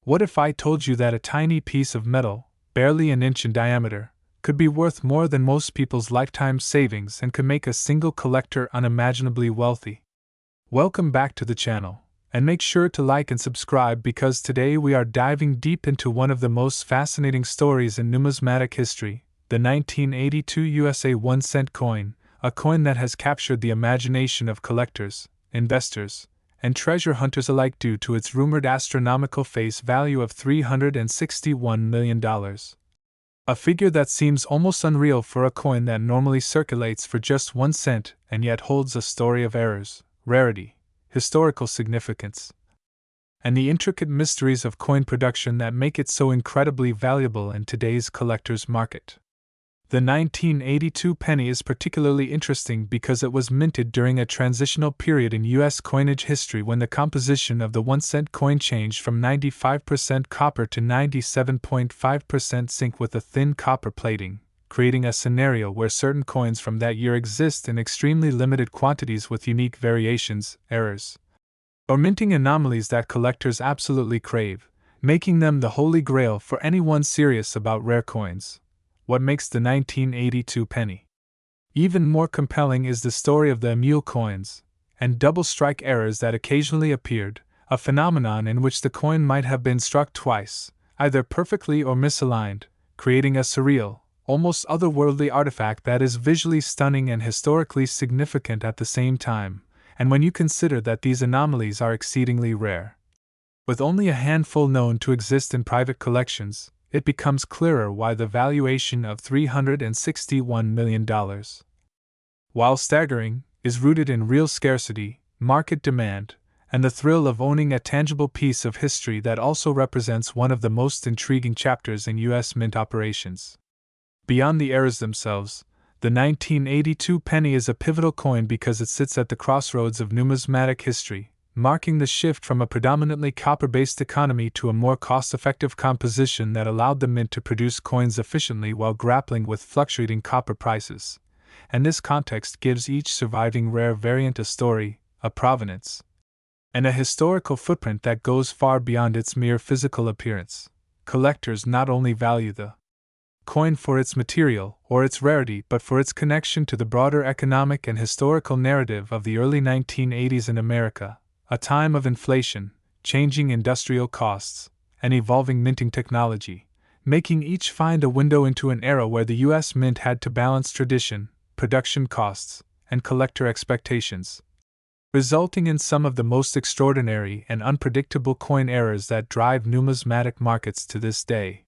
What if I told you that a tiny piece of metal, barely an inch in diameter, could be worth more than most people's lifetime savings and could make a single collector unimaginably wealthy? Welcome back to the channel, and make sure to like and subscribe because today we are diving deep into one of the most fascinating stories in numismatic history, the 1982 USA 1-cent coin, a coin that has captured the imagination of collectors, investors, and treasure hunters alike due to its rumored astronomical face value of $361 million. A figure that seems almost unreal for a coin that normally circulates for just 1 cent and yet holds a story of errors, rarity, historical significance, and the intricate mysteries of coin production that make it so incredibly valuable in today's collector's market. The 1982 penny is particularly interesting because it was minted during a transitional period in U.S. coinage history when the composition of the 1-cent coin changed from 95% copper to 97.5% zinc with a thin copper plating, creating a scenario where certain coins from that year exist in extremely limited quantities with unique variations, errors, or minting anomalies that collectors absolutely crave, making them the holy grail for anyone serious about rare coins. What makes the 1982 penny even more compelling is the story of the emule coins and double strike errors that occasionally appeared, a phenomenon in which the coin might have been struck twice, either perfectly or misaligned, creating a surreal, almost otherworldly artifact that is visually stunning and historically significant at the same time, and when you consider that these anomalies are exceedingly rare, with only a handful known to exist in private collections, it becomes clearer why the valuation of $361 million, while staggering, is rooted in real scarcity, market demand, and the thrill of owning a tangible piece of history that also represents one of the most intriguing chapters in U.S. mint operations. Beyond the errors themselves, the 1982 penny is a pivotal coin because it sits at the crossroads of numismatic history, marking the shift from a predominantly copper-based economy to a more cost-effective composition that allowed the mint to produce coins efficiently while grappling with fluctuating copper prices. And this context gives each surviving rare variant a story, a provenance, and a historical footprint that goes far beyond its mere physical appearance. Collectors not only value the coin for its material or its rarity but for its connection to the broader economic and historical narrative of the early 1980s in America, a time of inflation, changing industrial costs, and evolving minting technology, making each find a window into an era where the U.S. Mint had to balance tradition, production costs, and collector expectations, resulting in some of the most extraordinary and unpredictable coin errors that drive numismatic markets to this day.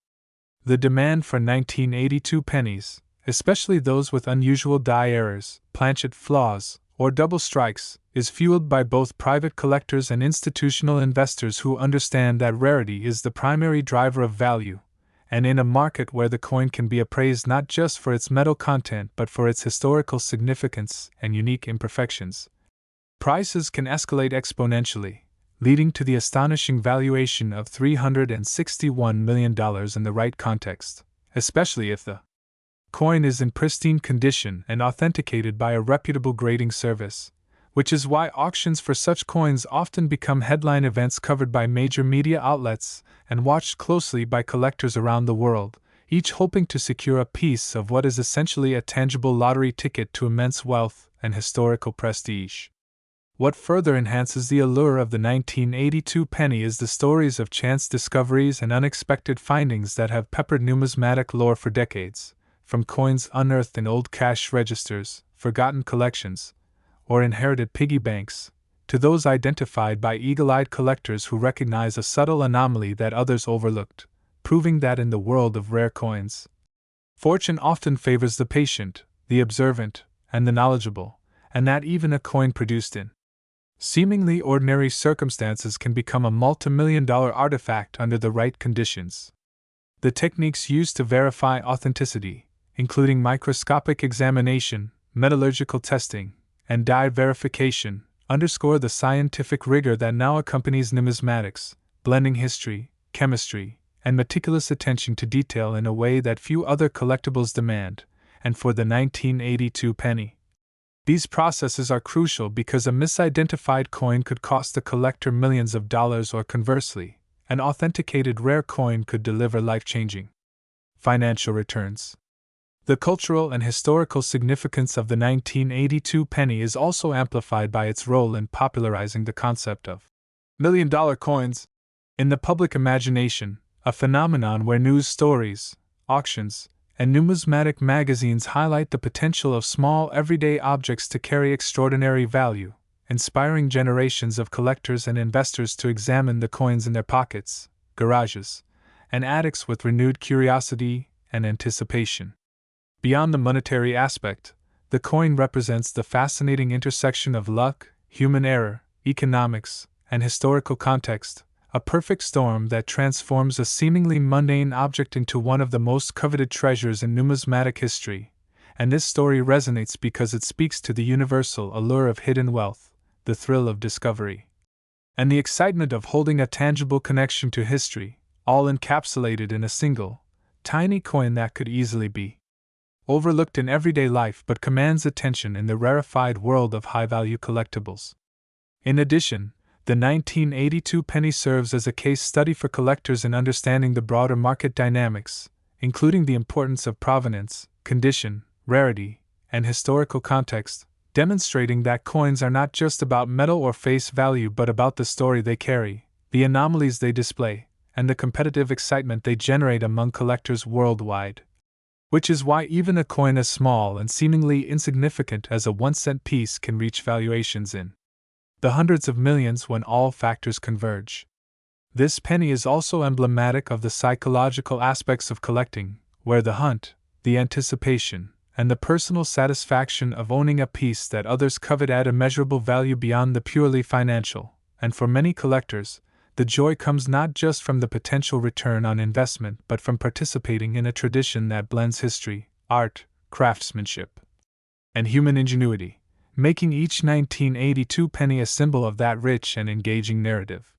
The demand for 1982 pennies, especially those with unusual die errors, planchet flaws, or double strikes, is fueled by both private collectors and institutional investors who understand that rarity is the primary driver of value, and in a market where the coin can be appraised not just for its metal content but for its historical significance and unique imperfections, prices can escalate exponentially, leading to the astonishing valuation of $361 million in the right context, especially if the coin is in pristine condition and authenticated by a reputable grading service, which is why auctions for such coins often become headline events covered by major media outlets and watched closely by collectors around the world, each hoping to secure a piece of what is essentially a tangible lottery ticket to immense wealth and historical prestige. What further enhances the allure of the 1982 penny is the stories of chance discoveries and unexpected findings that have peppered numismatic lore for decades, from coins unearthed in old cash registers, forgotten collections, or inherited piggy banks, to those identified by eagle-eyed collectors who recognize a subtle anomaly that others overlooked, proving that in the world of rare coins, fortune often favors the patient, the observant, and the knowledgeable, and that even a coin produced in seemingly ordinary circumstances can become a multi-million-dollar artifact under the right conditions. The techniques used to verify authenticity, including microscopic examination, metallurgical testing, and die verification, underscore the scientific rigor that now accompanies numismatics, blending history, chemistry, and meticulous attention to detail in a way that few other collectibles demand, and for the 1982 penny, these processes are crucial because a misidentified coin could cost the collector millions of dollars or conversely, an authenticated rare coin could deliver life-changing financial returns. The cultural and historical significance of the 1982 penny is also amplified by its role in popularizing the concept of million-dollar coins in the public imagination, a phenomenon where news stories, auctions, and numismatic magazines highlight the potential of small everyday objects to carry extraordinary value, inspiring generations of collectors and investors to examine the coins in their pockets, garages, and attics with renewed curiosity and anticipation. Beyond the monetary aspect, the coin represents the fascinating intersection of luck, human error, economics, and historical context, a perfect storm that transforms a seemingly mundane object into one of the most coveted treasures in numismatic history. And this story resonates because it speaks to the universal allure of hidden wealth, the thrill of discovery, and the excitement of holding a tangible connection to history, all encapsulated in a single, tiny coin that could easily be overlooked in everyday life but commands attention in the rarefied world of high-value collectibles. In addition, the 1982 penny serves as a case study for collectors in understanding the broader market dynamics, including the importance of provenance, condition, rarity, and historical context, demonstrating that coins are not just about metal or face value but about the story they carry, the anomalies they display, and the competitive excitement they generate among collectors worldwide. Which is why even a coin as small and seemingly insignificant as a 1-cent piece can reach valuations in the hundreds of millions when all factors converge. This penny is also emblematic of the psychological aspects of collecting, where the hunt, the anticipation, and the personal satisfaction of owning a piece that others covet add immeasurable value beyond the purely financial, and for many collectors, the joy comes not just from the potential return on investment but from participating in a tradition that blends history, art, craftsmanship, and human ingenuity, making each 1982 penny a symbol of that rich and engaging narrative.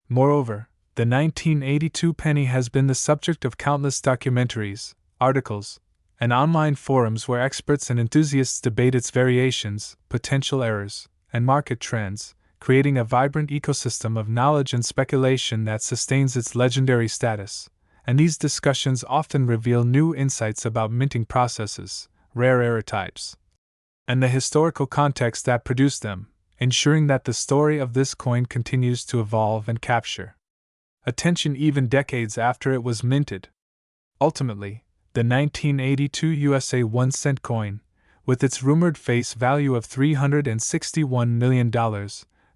Moreover, the 1982 penny has been the subject of countless documentaries, articles, and online forums where experts and enthusiasts debate its variations, potential errors, and market trends, creating a vibrant ecosystem of knowledge and speculation that sustains its legendary status. And these discussions often reveal new insights about minting processes, rare error types, and the historical context that produced them, ensuring that the story of this coin continues to evolve and capture attention even decades after it was minted. Ultimately, the 1982 USA 1-cent coin, with its rumored face value of $361 million,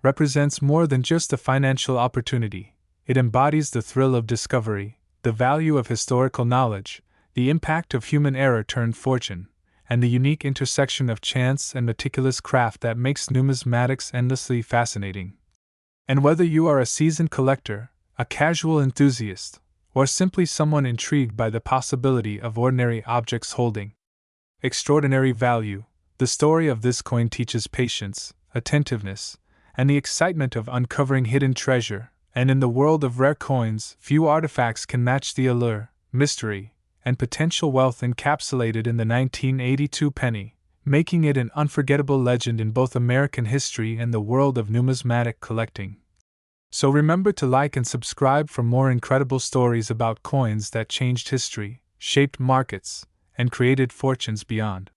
represents more than just a financial opportunity. It embodies the thrill of discovery, the value of historical knowledge, the impact of human error turned fortune, and the unique intersection of chance and meticulous craft that makes numismatics endlessly fascinating. And whether you are a seasoned collector, a casual enthusiast, or simply someone intrigued by the possibility of ordinary objects holding extraordinary value, the story of this coin teaches patience, attentiveness, and the excitement of uncovering hidden treasure. And in the world of rare coins, few artifacts can match the allure, mystery, and potential wealth encapsulated in the 1982 penny, making it an unforgettable legend in both American history and the world of numismatic collecting. So remember to like and subscribe for more incredible stories about coins that changed history, shaped markets, and created fortunes beyond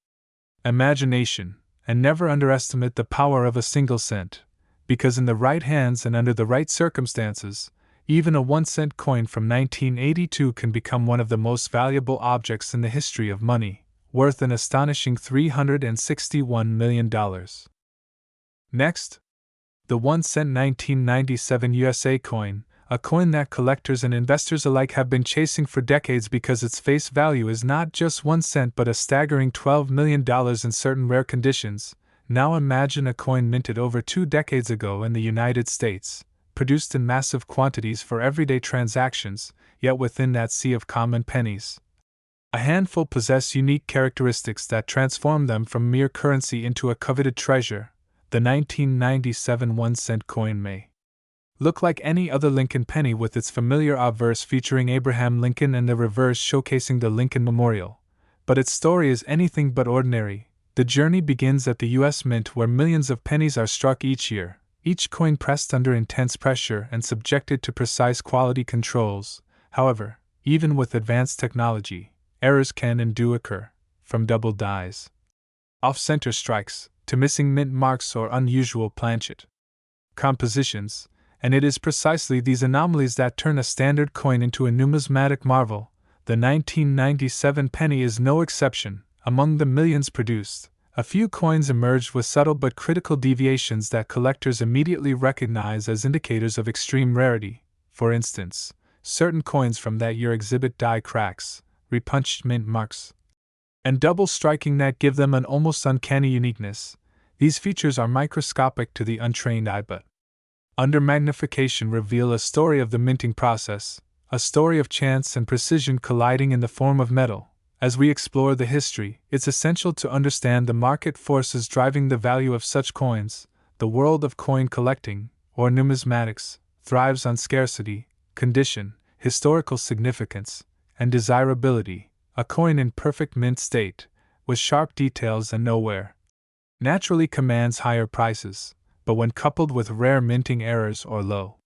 imagination. And never underestimate the power of a single cent, because in the right hands and under the right circumstances, even a 1-cent coin from 1982 can become one of the most valuable objects in the history of money, worth an astonishing $361 million. Next, the 1-cent 1997 USA coin, a coin that collectors and investors alike have been chasing for decades because its face value is not just 1 cent but a staggering $12 million in certain rare conditions. Now imagine a coin minted over 2 decades ago in the United States, produced in massive quantities for everyday transactions, yet within that sea of common pennies, a handful possess unique characteristics that transform them from mere currency into a coveted treasure. The 1997 1-cent coin may look like any other Lincoln penny with its familiar obverse featuring Abraham Lincoln and the reverse showcasing the Lincoln Memorial, but its story is anything but ordinary. The journey begins at the U.S. Mint, where millions of pennies are struck each year, each coin pressed under intense pressure and subjected to precise quality controls. However, even with advanced technology, errors can and do occur, from double dies, off-center strikes, to missing mint marks or unusual planchet compositions, and it is precisely these anomalies that turn a standard coin into a numismatic marvel. The 1997 penny is no exception. Among the millions produced, a few coins emerged with subtle but critical deviations that collectors immediately recognize as indicators of extreme rarity. For instance, certain coins from that year exhibit die cracks, repunched mint marks, and double striking that give them an almost uncanny uniqueness. These features are microscopic to the untrained eye but, under magnification, reveal a story of the minting process, a story of chance and precision colliding in the form of metal. As we explore the history, it's essential to understand the market forces driving the value of such coins. The world of coin collecting, or numismatics, thrives on scarcity, condition, historical significance, and desirability. A coin in perfect mint state, with sharp details and no wear, naturally commands higher prices, but when coupled with rare minting errors or low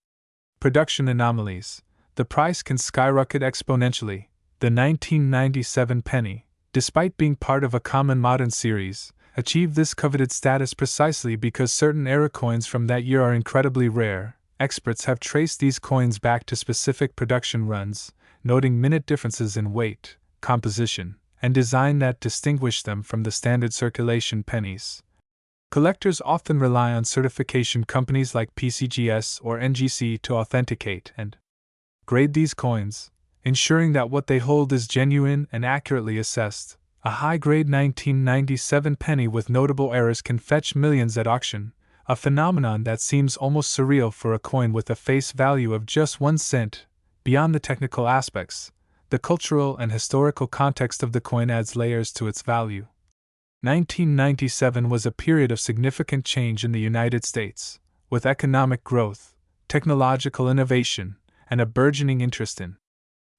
production anomalies, the price can skyrocket exponentially. The 1997 penny, despite being part of a common modern series, achieved this coveted status precisely because certain era coins from that year are incredibly rare. Experts have traced these coins back to specific production runs, noting minute differences in weight, composition, and design that distinguish them from the standard circulation pennies. Collectors often rely on certification companies like PCGS or NGC to authenticate and grade these coins, ensuring that what they hold is genuine and accurately assessed. A high-grade 1997 penny with notable errors can fetch millions at auction, a phenomenon that seems almost surreal for a coin with a face value of just 1 cent. Beyond the technical aspects, the cultural and historical context of the coin adds layers to its value. 1997 was a period of significant change in the United States, with economic growth, technological innovation, and a burgeoning interest in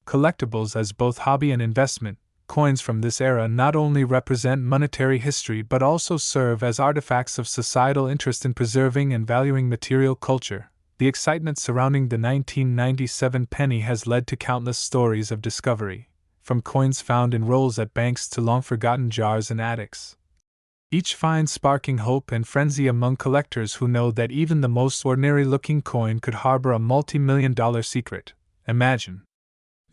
collectibles as both hobby and investment. Coins from this era not only represent monetary history but also serve as artifacts of societal interest in preserving and valuing material culture. The excitement surrounding the 1997 penny has led to countless stories of discovery, from coins found in rolls at banks to long-forgotten jars in attics. Each find sparking hope and frenzy among collectors who know that even the most ordinary-looking coin could harbor a multi-million-dollar secret. Imagine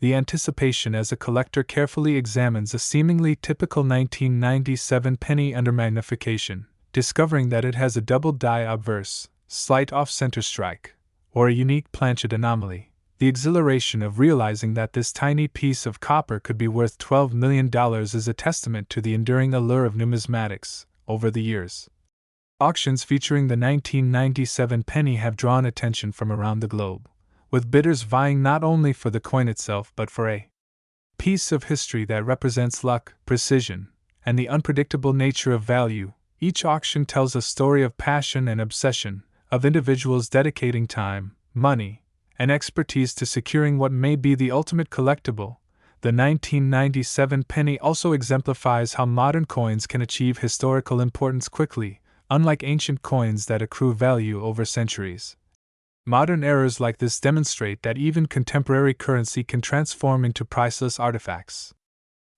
the anticipation as a collector carefully examines a seemingly typical 1997 penny under magnification, discovering that it has a double die obverse, slight off-center strike, or a unique planchet anomaly. The exhilaration of realizing that this tiny piece of copper could be worth $12 million is a testament to the enduring allure of numismatics. Over the years, auctions featuring the 1997 penny have drawn attention from around the globe, with bidders vying not only for the coin itself but for a piece of history that represents luck, precision, and the unpredictable nature of value. Each auction tells a story of passion and obsession, of individuals dedicating time, money, and expertise to securing what may be the ultimate collectible. The 1997 penny also exemplifies how modern coins can achieve historical importance quickly, unlike ancient coins that accrue value over centuries. Modern errors like this demonstrate that even contemporary currency can transform into priceless artifacts.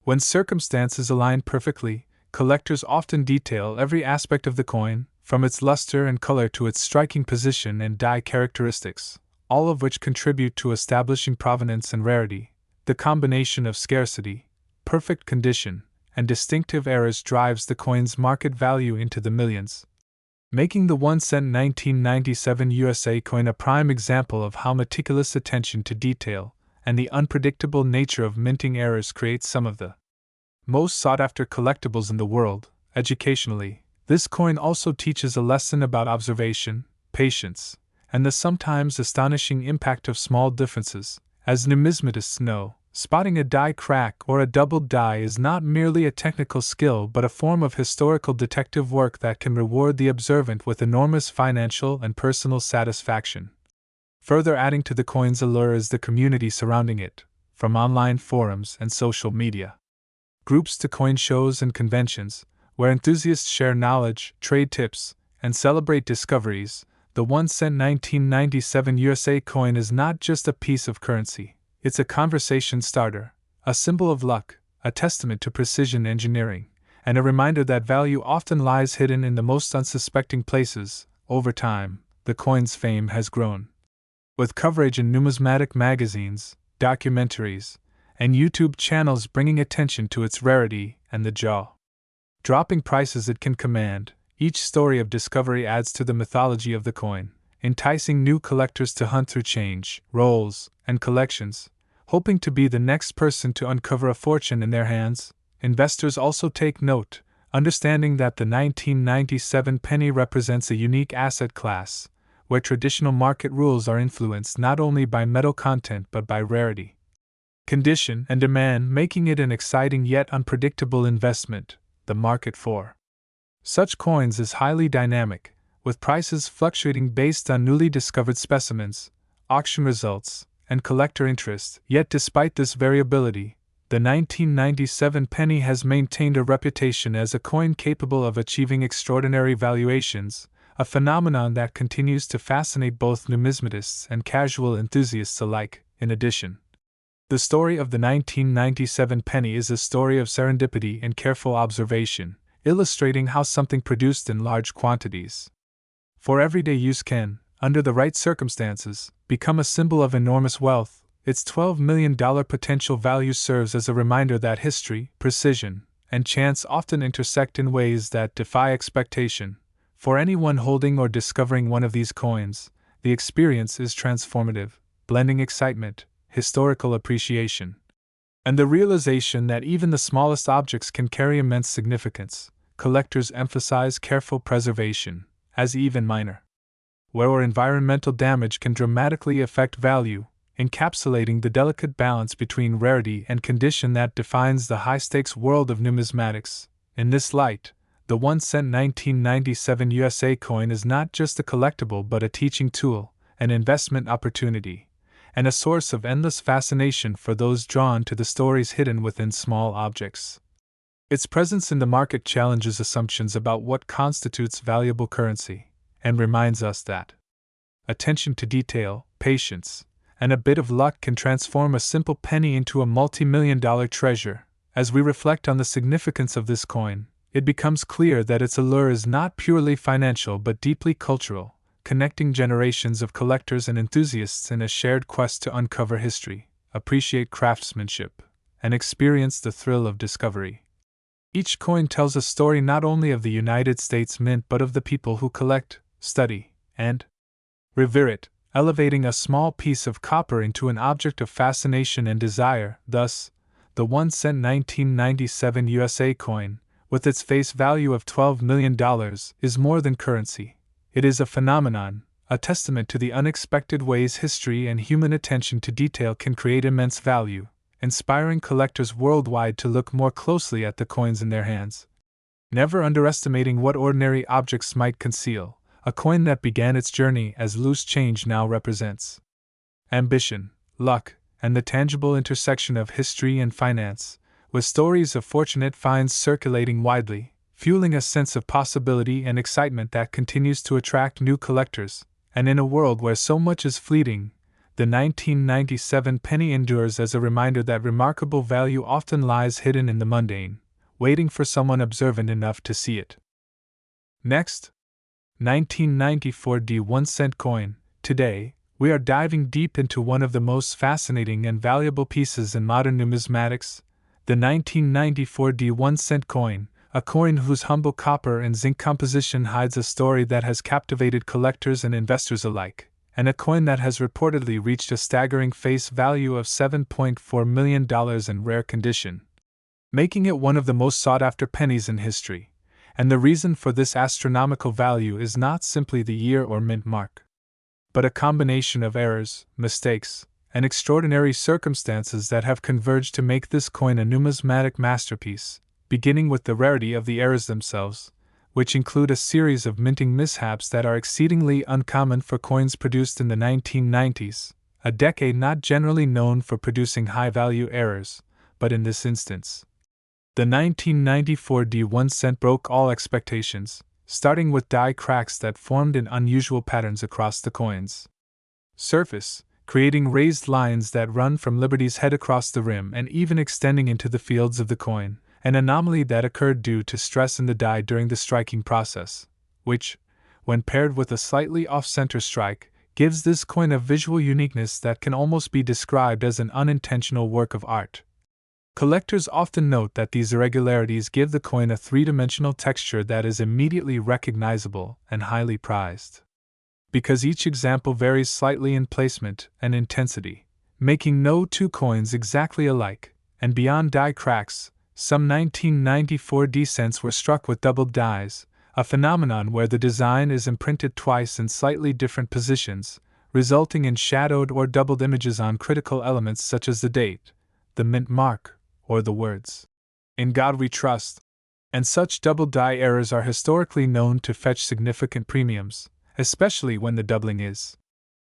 When circumstances align perfectly, collectors often detail every aspect of the coin, from its luster and color to its striking position and die characteristics, all of which contribute to establishing provenance and rarity. The combination of scarcity, perfect condition, and distinctive errors drives the coin's market value into the millions, making the 1-cent 1997 USA coin a prime example of how meticulous attention to detail and the unpredictable nature of minting errors create some of the most sought-after collectibles in the world. Educationally, this coin also teaches a lesson about observation, patience, and the sometimes astonishing impact of small differences. As numismatists know, spotting a die crack or a double die is not merely a technical skill but a form of historical detective work that can reward the observant with enormous financial and personal satisfaction. Further adding to the coin's allure is the community surrounding it, from online forums and social media groups to coin shows and conventions, where enthusiasts share knowledge, trade tips, and celebrate discoveries. the 1-cent 1997 USA coin is not just a piece of currency, it's a conversation starter, a symbol of luck, a testament to precision engineering, and a reminder that value often lies hidden in the most unsuspecting places. Over time, the coin's fame has grown. With coverage in numismatic magazines, documentaries, and YouTube channels bringing attention to its rarity and the jaw-dropping prices it can command, each story of discovery adds to the mythology of the coin, enticing new collectors to hunt through change, rolls, and collections, hoping to be the next person to uncover a fortune in their hands. Investors also take note, understanding that the 1997 penny represents a unique asset class, where traditional market rules are influenced not only by metal content but by rarity, condition, and demand, making it an exciting yet unpredictable investment. The market for such coins is highly dynamic, with prices fluctuating based on newly discovered specimens, auction results, and collector interest. Yet despite this variability, the 1997 penny has maintained a reputation as a coin capable of achieving extraordinary valuations, a phenomenon that continues to fascinate both numismatists and casual enthusiasts alike. In addition, the story of the 1997 penny is a story of serendipity and careful observation, illustrating how something produced in large quantities for everyday use can, under the right circumstances, become a symbol of enormous wealth. Its $12 million potential value serves as a reminder that history, precision, and chance often intersect in ways that defy expectation. For anyone holding or discovering one of these coins, the experience is transformative, blending excitement, historical appreciation, and the realization that even the smallest objects can carry immense significance. Collectors emphasize careful preservation, as even minor wear or environmental damage can dramatically affect value, encapsulating the delicate balance between rarity and condition that defines the high-stakes world of numismatics. In this light, the 1-cent 1997 USA coin is not just a collectible but a teaching tool, an investment opportunity, and a source of endless fascination for those drawn to the stories hidden within small objects. Its presence in the market challenges assumptions about what constitutes valuable currency, and reminds us that attention to detail, patience, and a bit of luck can transform a simple penny into a multi-million-dollar treasure. As we reflect on the significance of this coin, it becomes clear that its allure is not purely financial but deeply cultural, connecting generations of collectors and enthusiasts in a shared quest to uncover history, appreciate craftsmanship, and experience the thrill of discovery. Each coin tells a story not only of the United States Mint but of the people who collect, study, and revere it, elevating a small piece of copper into an object of fascination and desire. Thus, the 1-cent 1997 USA coin, with its face value of $12 million, is more than currency. It is a phenomenon, a testament to the unexpected ways history and human attention to detail can create immense value, inspiring collectors worldwide to look more closely at the coins in their hands. Never underestimating what ordinary objects might conceal, a coin that began its journey as loose change now represents ambition, luck, and the tangible intersection of history and finance, with stories of fortunate finds circulating widely, fueling a sense of possibility and excitement that continues to attract new collectors. And in a world where so much is fleeting, the 1997 penny endures as a reminder that remarkable value often lies hidden in the mundane, waiting for someone observant enough to see it. Next, 1994 1-cent coin. Today, we are diving deep into one of the most fascinating and valuable pieces in modern numismatics, the 1994 1-cent coin, a coin whose humble copper and zinc composition hides a story that has captivated collectors and investors alike, and a coin that has reportedly reached a staggering face value of $7.4 million in rare condition, making it one of the most sought-after pennies in history. And the reason for this astronomical value is not simply the year or mint mark, but a combination of errors, mistakes, and extraordinary circumstances that have converged to make this coin a numismatic masterpiece, beginning with the rarity of the errors themselves, which include a series of minting mishaps that are exceedingly uncommon for coins produced in the 1990s, a decade not generally known for producing high-value errors, but in this instance, the 1994 1-cent broke all expectations, starting with die cracks that formed in unusual patterns across the coin's surface, creating raised lines that run from Liberty's head across the rim and even extending into the fields of the coin, an anomaly that occurred due to stress in the die during the striking process, which, when paired with a slightly off-center strike, gives this coin a visual uniqueness that can almost be described as an unintentional work of art. Collectors often note that these irregularities give the coin a three-dimensional texture that is immediately recognizable and highly prized. Because each example varies slightly in placement and intensity, making no two coins exactly alike, and beyond die cracks, some 1994 cents were struck with doubled dies, a phenomenon where the design is imprinted twice in slightly different positions, resulting in shadowed or doubled images on critical elements such as the date, the mint mark, or the words, "In God We Trust." And such double die errors are historically known to fetch significant premiums, especially when the doubling is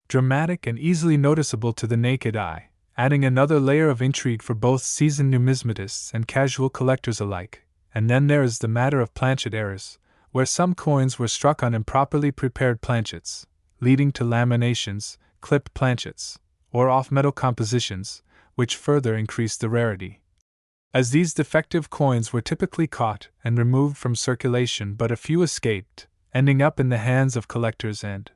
dramatic and easily noticeable to the naked eye, adding another layer of intrigue for both seasoned numismatists and casual collectors alike. And then there is the matter of planchet errors, where some coins were struck on improperly prepared planchets, leading to laminations, clipped planchets, or off-metal compositions, which further increased the rarity. As these defective coins were typically caught and removed from circulation, but a few escaped, ending up in the hands of collectors and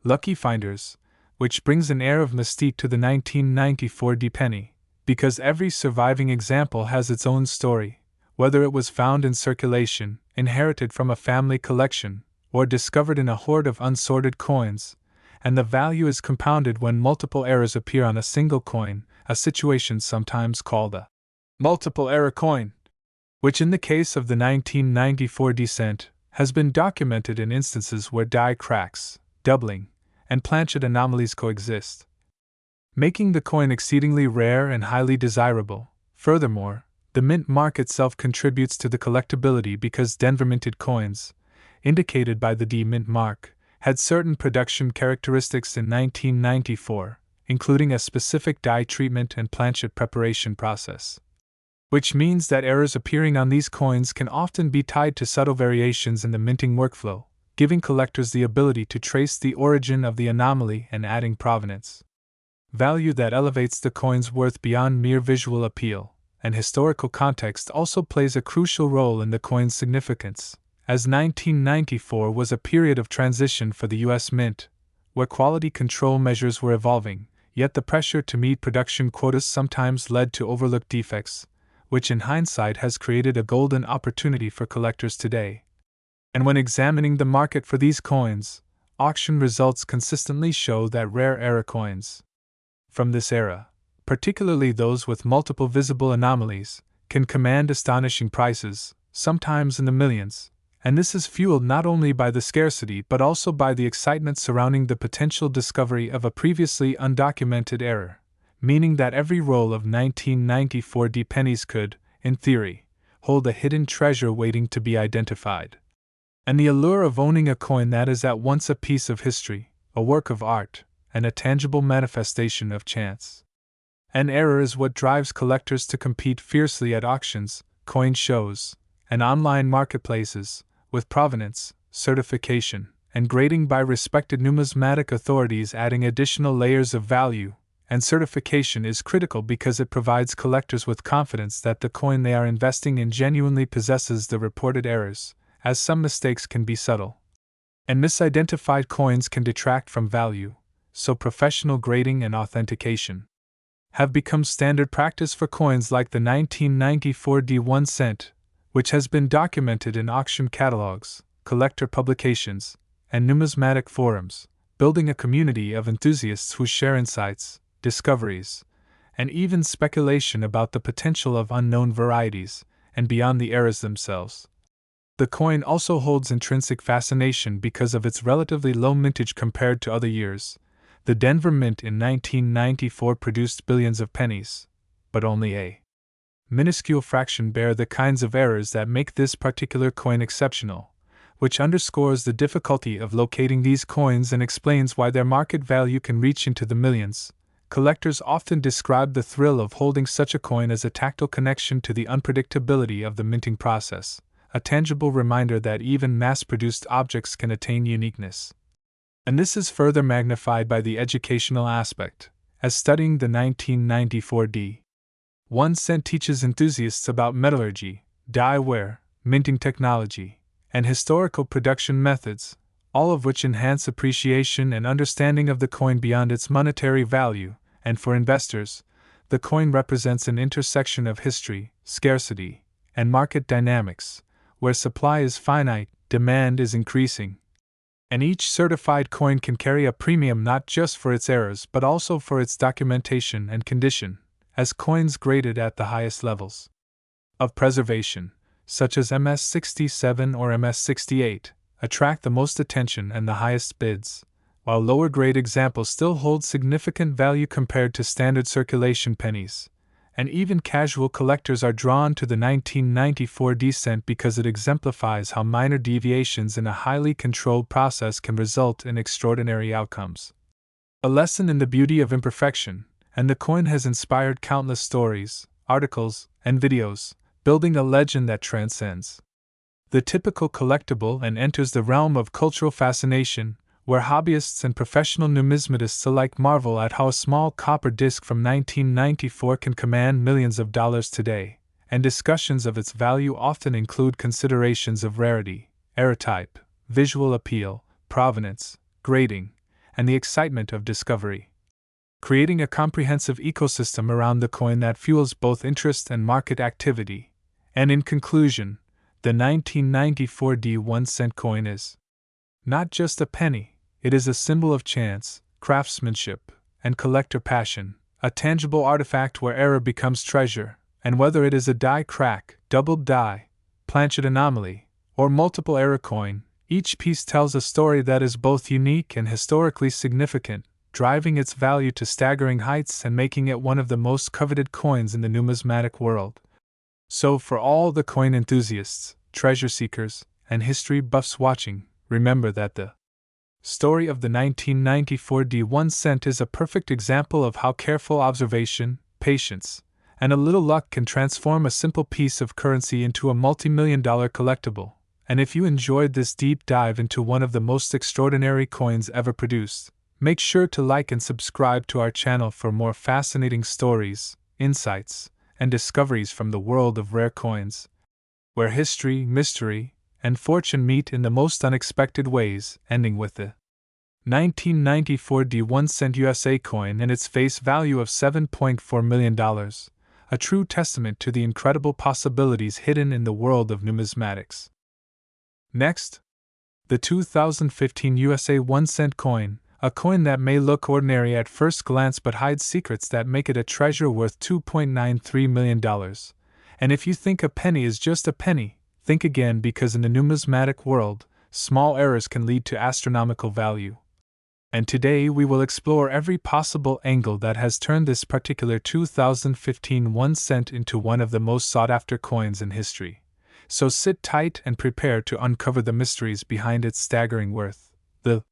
lucky finders, which brings an air of mystique to the 1994 penny, because every surviving example has its own story, whether it was found in circulation, inherited from a family collection, or discovered in a hoard of unsorted coins, and the value is compounded when multiple errors appear on a single coin, a situation sometimes called a multiple error coin, which in the case of the 1994 descent has been documented in instances where die cracks, doubling, and planchet anomalies coexist, making the coin exceedingly rare and highly desirable. Furthermore, the mint mark itself contributes to the collectability because Denver minted coins, indicated by the D mint mark, had certain production characteristics in 1994, including a specific die treatment and planchet preparation process, which means that errors appearing on these coins can often be tied to subtle variations in the minting workflow, giving collectors the ability to trace the origin of the anomaly and adding provenance value that elevates the coin's worth beyond mere visual appeal. And historical context also plays a crucial role in the coin's significance, as 1994 was a period of transition for the U.S. Mint, where quality control measures were evolving, yet the pressure to meet production quotas sometimes led to overlooked defects, which in hindsight has created a golden opportunity for collectors today. And when examining the market for these coins, auction results consistently show that rare era coins from this era, particularly those with multiple visible anomalies, can command astonishing prices, sometimes in the millions, and this is fueled not only by the scarcity but also by the excitement surrounding the potential discovery of a previously undocumented error, meaning that every roll of 1994 pennies could, in theory, hold a hidden treasure waiting to be identified. And the allure of owning a coin that is at once a piece of history, a work of art, and a tangible manifestation of chance. An error is what drives collectors to compete fiercely at auctions, coin shows, and online marketplaces, with provenance, certification, and grading by respected numismatic authorities adding additional layers of value. And certification is critical because it provides collectors with confidence that the coin they are investing in genuinely possesses the reported errors, as some mistakes can be subtle, and misidentified coins can detract from value, so professional grading and authentication have become standard practice for coins like the 1994 1 cent, which has been documented in auction catalogs, collector publications, and numismatic forums, building a community of enthusiasts who share insights, discoveries, and even speculation about the potential of unknown varieties, and beyond the errors themselves. The coin also holds intrinsic fascination because of its relatively low mintage compared to other years. The Denver Mint in 1994 produced billions of pennies, but only a minuscule fraction bear the kinds of errors that make this particular coin exceptional, which underscores the difficulty of locating these coins and explains why their market value can reach into the millions. Collectors often describe the thrill of holding such a coin as a tactile connection to the unpredictability of the minting process, a tangible reminder that even mass-produced objects can attain uniqueness. And this is further magnified by the educational aspect, as studying the 1994 1 cent teaches enthusiasts about metallurgy, die wear, minting technology, and historical production methods, all of which enhance appreciation and understanding of the coin beyond its monetary value, and for investors, the coin represents an intersection of history, scarcity, and market dynamics, where supply is finite, demand is increasing. And each certified coin can carry a premium not just for its errors but also for its documentation and condition, as coins graded at the highest levels of preservation, such as MS-67 or MS-68, attract the most attention and the highest bids, while lower grade examples still hold significant value compared to standard circulation pennies, and even casual collectors are drawn to the 1994 cent because it exemplifies how minor deviations in a highly controlled process can result in extraordinary outcomes. A lesson in the beauty of imperfection, and the coin has inspired countless stories, articles, and videos, building a legend that transcends the typical collectible and enters the realm of cultural fascination, where hobbyists and professional numismatists alike marvel at how a small copper disc from 1994 can command millions of dollars today, and discussions of its value often include considerations of rarity, aerotype, visual appeal, provenance, grading, and the excitement of discovery, creating a comprehensive ecosystem around the coin that fuels both interest and market activity. And in conclusion, the 1994 1 cent coin is not just a penny, it is a symbol of chance, craftsmanship, and collector passion, a tangible artifact where error becomes treasure, and whether it is a die crack, doubled die, planchet anomaly, or multiple error coin, each piece tells a story that is both unique and historically significant, driving its value to staggering heights and making it one of the most coveted coins in the numismatic world. So, for all the coin enthusiasts, treasure seekers, and history buffs watching, remember that the story of the 1994 1 cent is a perfect example of how careful observation, patience, and a little luck can transform a simple piece of currency into a multi-million-dollar collectible. And if you enjoyed this deep dive into one of the most extraordinary coins ever produced, make sure to like and subscribe to our channel for more fascinating stories, insights, and discoveries from the world of rare coins, where history, mystery, and fortune meet in the most unexpected ways, ending with the 1994 1 cent USA coin and its face value of $7.4 million, a true testament to the incredible possibilities hidden in the world of numismatics. Next, the 2015 USA 1 cent coin, a coin that may look ordinary at first glance but hides secrets that make it a treasure worth $2.93 million. And if you think a penny is just a penny, think again, because in the numismatic world, small errors can lead to astronomical value. And today we will explore every possible angle that has turned this particular 2015 1 cent into one of the most sought-after coins in history. So sit tight and prepare to uncover the mysteries behind its staggering worth. The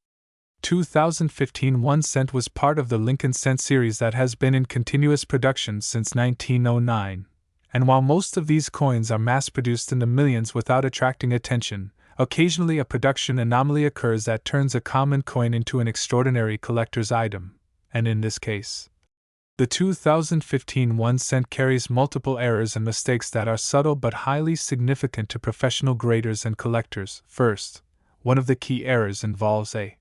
2015 1 cent was part of the Lincoln cent series that has been in continuous production since 1909, and while most of these coins are mass-produced in the millions without attracting attention, occasionally a production anomaly occurs that turns a common coin into an extraordinary collector's item, and in this case, the 2015 1 cent carries multiple errors and mistakes that are subtle but highly significant to professional graders and collectors. First, one of the key errors involves a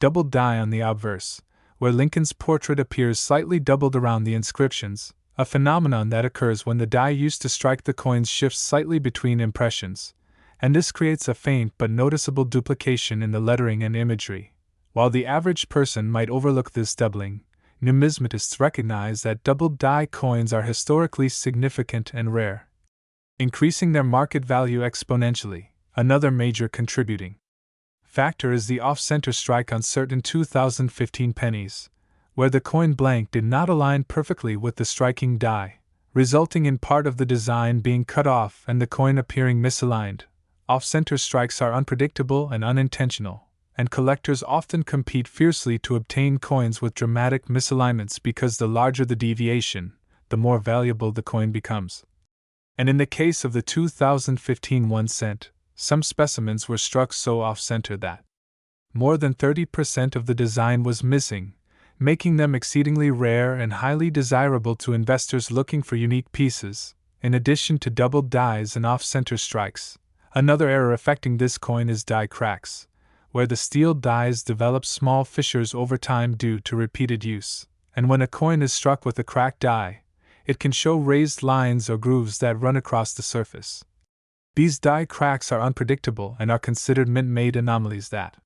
doubled die on the obverse, where Lincoln's portrait appears slightly doubled around the inscriptions, a phenomenon that occurs when the die used to strike the coins shifts slightly between impressions, and this creates a faint but noticeable duplication in the lettering and imagery. While the average person might overlook this doubling, numismatists recognize that doubled die coins are historically significant and rare, increasing their market value exponentially. Another major contributing factor is the off-center strike on certain 2015 pennies, where the coin blank did not align perfectly with the striking die, resulting in part of the design being cut off and the coin appearing misaligned. Off-center strikes are unpredictable and unintentional, and collectors often compete fiercely to obtain coins with dramatic misalignments because the larger the deviation, the more valuable the coin becomes. And in the case of the 2015 1 cent, some specimens were struck so off-center that more than 30% of the design was missing, making them exceedingly rare and highly desirable to investors looking for unique pieces. In addition to doubled dies and off-center strikes, another error affecting this coin is die cracks, where the steel dies develop small fissures over time due to repeated use, and when a coin is struck with a cracked die, it can show raised lines or grooves that run across the surface. These die cracks are unpredictable and are considered mint-made anomalies that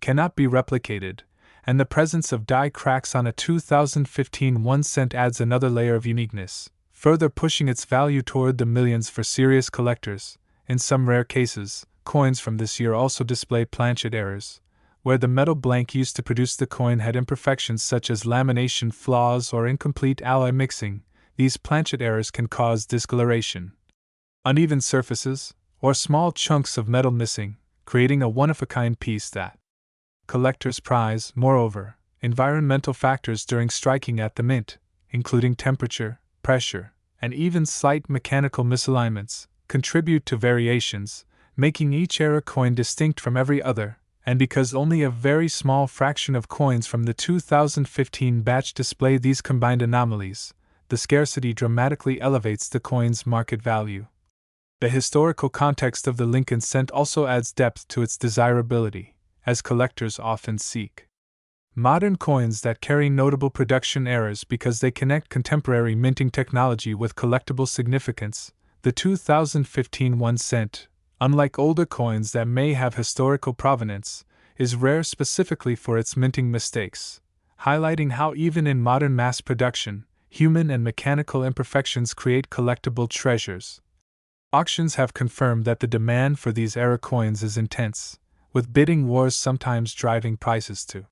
cannot be replicated, and the presence of die cracks on a 2015 1 cent adds another layer of uniqueness, further pushing its value toward the millions for serious collectors. In some rare cases, coins from this year also display planchet errors, where the metal blank used to produce the coin had imperfections such as lamination flaws or incomplete alloy mixing. These planchet errors can cause discoloration, uneven surfaces, or small chunks of metal missing, creating a one-of-a-kind piece that collectors prize. Moreover, environmental factors during striking at the mint, including temperature, pressure, and even slight mechanical misalignments, contribute to variations, making each era coin distinct from every other. And because only a very small fraction of coins from the 2015 batch display these combined anomalies, the scarcity dramatically elevates the coin's market value. The historical context of the Lincoln cent also adds depth to its desirability, as collectors often seek modern coins that carry notable production errors because they connect contemporary minting technology with collectible significance. The 2015 1 cent, unlike older coins that may have historical provenance, is rare specifically for its minting mistakes, highlighting how even in modern mass production, human and mechanical imperfections create collectible treasures. Auctions have confirmed that the demand for these era coins is intense, with bidding wars sometimes driving prices to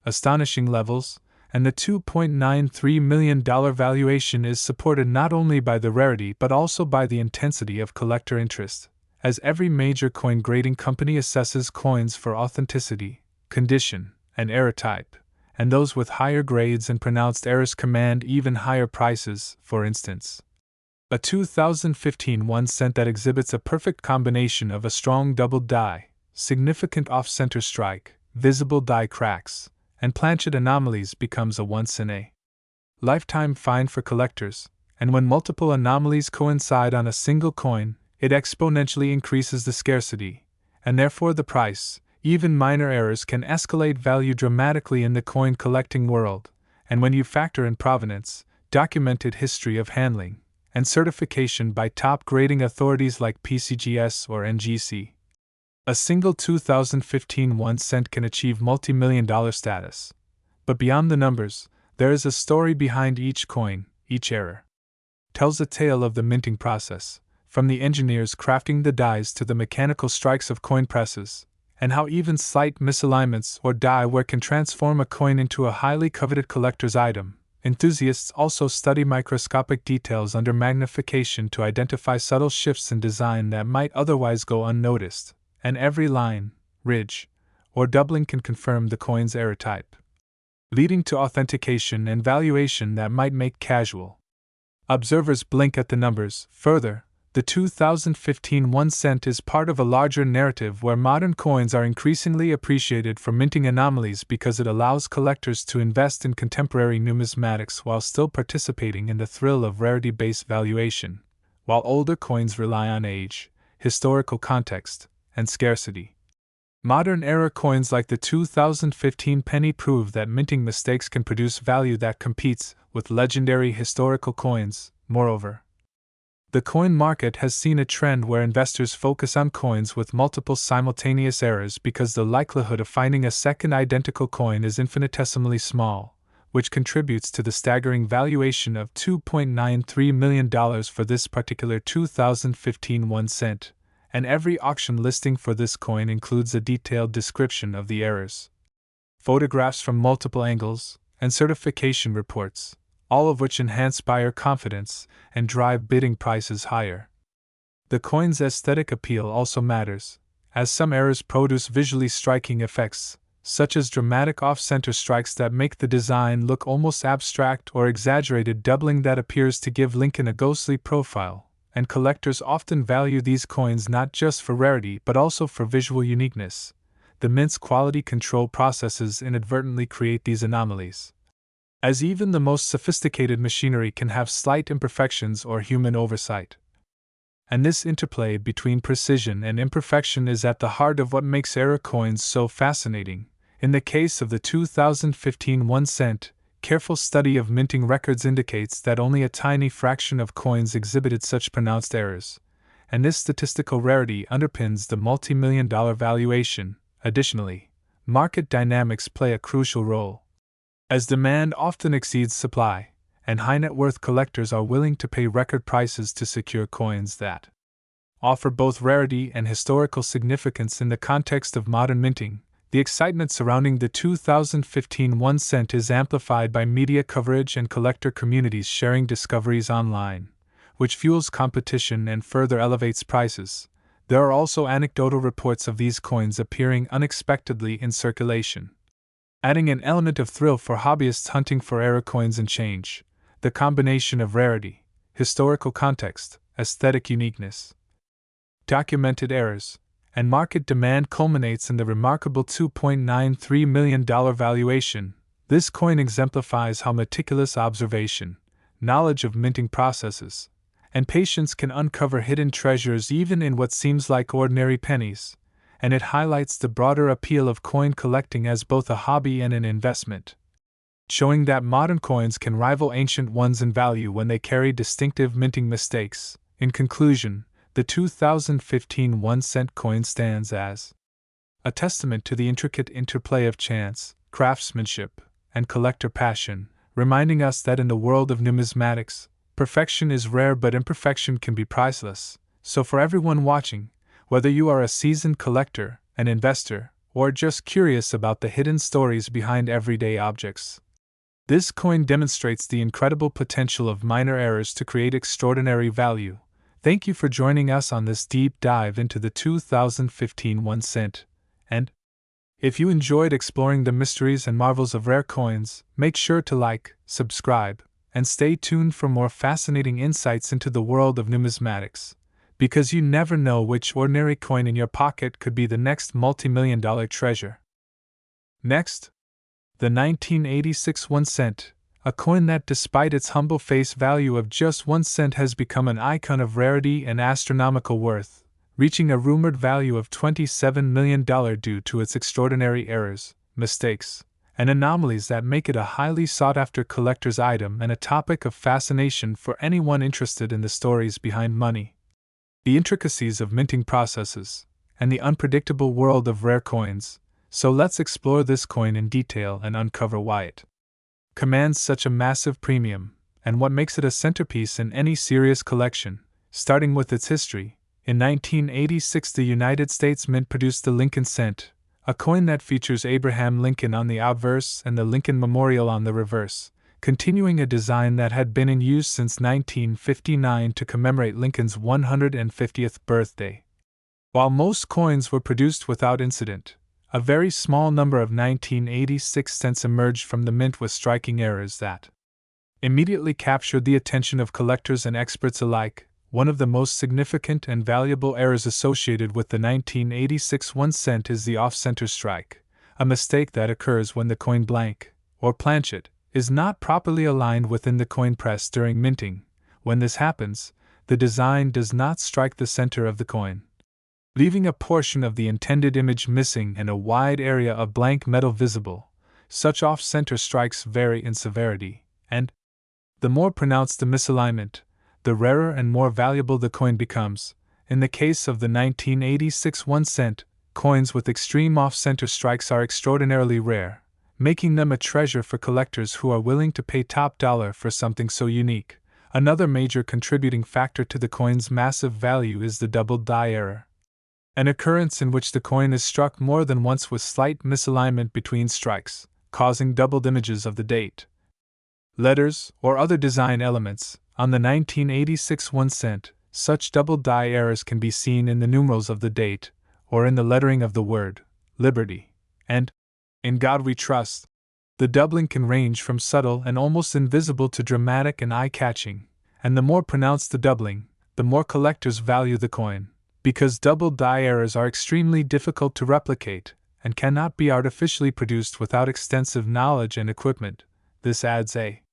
astonishing levels, and the $2.93 million valuation is supported not only by the rarity but also by the intensity of collector interest, as every major coin grading company assesses coins for authenticity, condition, and error type, and those with higher grades and pronounced errors command even higher prices. For instance, a 2015 1 cent that exhibits a perfect combination of a strong doubled die, significant off-center strike, visible die cracks, and planchet anomalies becomes a once-in-a-lifetime find for collectors, and when multiple anomalies coincide on a single coin, it exponentially increases the scarcity, and therefore the price. Even minor errors can escalate value dramatically in the coin collecting world, and when you factor in provenance, documented history of handling, and certification by top grading authorities like PCGS or NGC, a single 2015 1 cent can achieve multi-million-dollar status. But beyond the numbers, there is a story behind each coin. Each error tells a tale of the minting process, from the engineers crafting the dies to the mechanical strikes of coin presses, and how even slight misalignments or die wear can transform a coin into a highly coveted collector's item. Enthusiasts also study microscopic details under magnification to identify subtle shifts in design that might otherwise go unnoticed, and every line, ridge, or doubling can confirm the coin's error type, leading to authentication and valuation that might make casual observers blink at the numbers. Further, the 2015 1 cent is part of a larger narrative where modern coins are increasingly appreciated for minting anomalies because it allows collectors to invest in contemporary numismatics while still participating in the thrill of rarity-based valuation, while older coins rely on age, historical context, and scarcity. Modern era coins like the 2015 penny prove that minting mistakes can produce value that competes with legendary historical coins. Moreover, the coin market has seen a trend where investors focus on coins with multiple simultaneous errors because the likelihood of finding a second identical coin is infinitesimally small, which contributes to the staggering valuation of $2.93 million for this particular 2015 1 cent, and every auction listing for this coin includes a detailed description of the errors, photographs from multiple angles, and certification reports, all of which enhance buyer confidence and drive bidding prices higher. The coin's aesthetic appeal also matters, as some errors produce visually striking effects, such as dramatic off-center strikes that make the design look almost abstract or exaggerated doubling that appears to give Lincoln a ghostly profile, and collectors often value these coins not just for rarity but also for visual uniqueness. The mint's quality control processes inadvertently create these anomalies, as even the most sophisticated machinery can have slight imperfections or human oversight. And this interplay between precision and imperfection is at the heart of what makes error coins so fascinating. In the case of the 2015 1 cent, careful study of minting records indicates that only a tiny fraction of coins exhibited such pronounced errors, and this statistical rarity underpins the multi-million-dollar valuation. Additionally, market dynamics play a crucial role. As demand often exceeds supply, and high-net-worth collectors are willing to pay record prices to secure coins that offer both rarity and historical significance in the context of modern minting, the excitement surrounding the 2015 1 cent is amplified by media coverage and collector communities sharing discoveries online, which fuels competition and further elevates prices. There are also anecdotal reports of these coins appearing unexpectedly in circulation, adding an element of thrill for hobbyists hunting for error coins and change. The combination of rarity, historical context, aesthetic uniqueness, documented errors, and market demand culminates in the remarkable $2.93 million valuation. This coin exemplifies how meticulous observation, knowledge of minting processes, and patience can uncover hidden treasures even in what seems like ordinary pennies, and it highlights the broader appeal of coin collecting as both a hobby and an investment, showing that modern coins can rival ancient ones in value when they carry distinctive minting mistakes. In conclusion, the 2015 1 cent coin stands as a testament to the intricate interplay of chance, craftsmanship, and collector passion, reminding us that in the world of numismatics, perfection is rare but imperfection can be priceless. So for everyone watching, whether you are a seasoned collector, an investor, or just curious about the hidden stories behind everyday objects, this coin demonstrates the incredible potential of minor errors to create extraordinary value. Thank you for joining us on this deep dive into the 2015 1 cent, and if you enjoyed exploring the mysteries and marvels of rare coins, make sure to like, subscribe, and stay tuned for more fascinating insights into the world of numismatics, because you never know which ordinary coin in your pocket could be the next multi-million-dollar treasure. Next, the 1986 1 cent, a coin that despite its humble face value of just 1 cent has become an icon of rarity and astronomical worth, reaching a rumored value of $27 million due to its extraordinary errors, mistakes, and anomalies that make it a highly sought-after collector's item and a topic of fascination for anyone interested in the stories behind money, the intricacies of minting processes, and the unpredictable world of rare coins. So let's explore this coin in detail and uncover why it commands such a massive premium, and what makes it a centerpiece in any serious collection. Starting with its history, in 1986 the United States Mint produced the Lincoln Cent, a coin that features Abraham Lincoln on the obverse and the Lincoln Memorial on the reverse, continuing a design that had been in use since 1959 to commemorate Lincoln's 150th birthday. While most coins were produced without incident, a very small number of 1986 cents emerged from the mint with striking errors that immediately captured the attention of collectors and experts alike. One of the most significant and valuable errors associated with the 1986 1 cent is the off-center strike, a mistake that occurs when the coin blank, or planchet, is not properly aligned within the coin press during minting. When this happens, the design does not strike the center of the coin, leaving a portion of the intended image missing and a wide area of blank metal visible. Such off-center strikes vary in severity, and the more pronounced the misalignment, the rarer and more valuable the coin becomes. In the case of the 1986 1 cent, coins with extreme off-center strikes are extraordinarily rare, making them a treasure for collectors who are willing to pay top dollar for something so unique. Another major contributing factor to the coin's massive value is the doubled die error, an occurrence in which the coin is struck more than once with slight misalignment between strikes, causing doubled images of the date, letters, or other design elements. On the 1986 1 cent, such double die errors can be seen in the numerals of the date, or in the lettering of the word Liberty, and In God We Trust. The doubling can range from subtle and almost invisible to dramatic and eye-catching, and the more pronounced the doubling, the more collectors value the coin. Because double die errors are extremely difficult to replicate and cannot be artificially produced without extensive knowledge and equipment, this adds a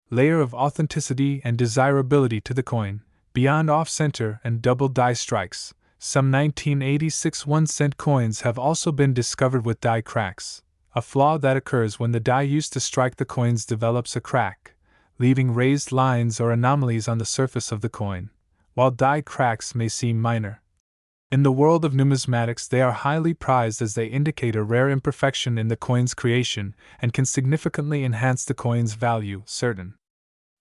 layer of authenticity and desirability to the coin. Beyond off-center and double die strikes, some 1986 1-cent coins have also been discovered with die cracks, a flaw that occurs when the die used to strike the coins develops a crack, leaving raised lines or anomalies on the surface of the coin. While die cracks may seem minor, in the world of numismatics they are highly prized as they indicate a rare imperfection in the coin's creation and can significantly enhance the coin's value. Certain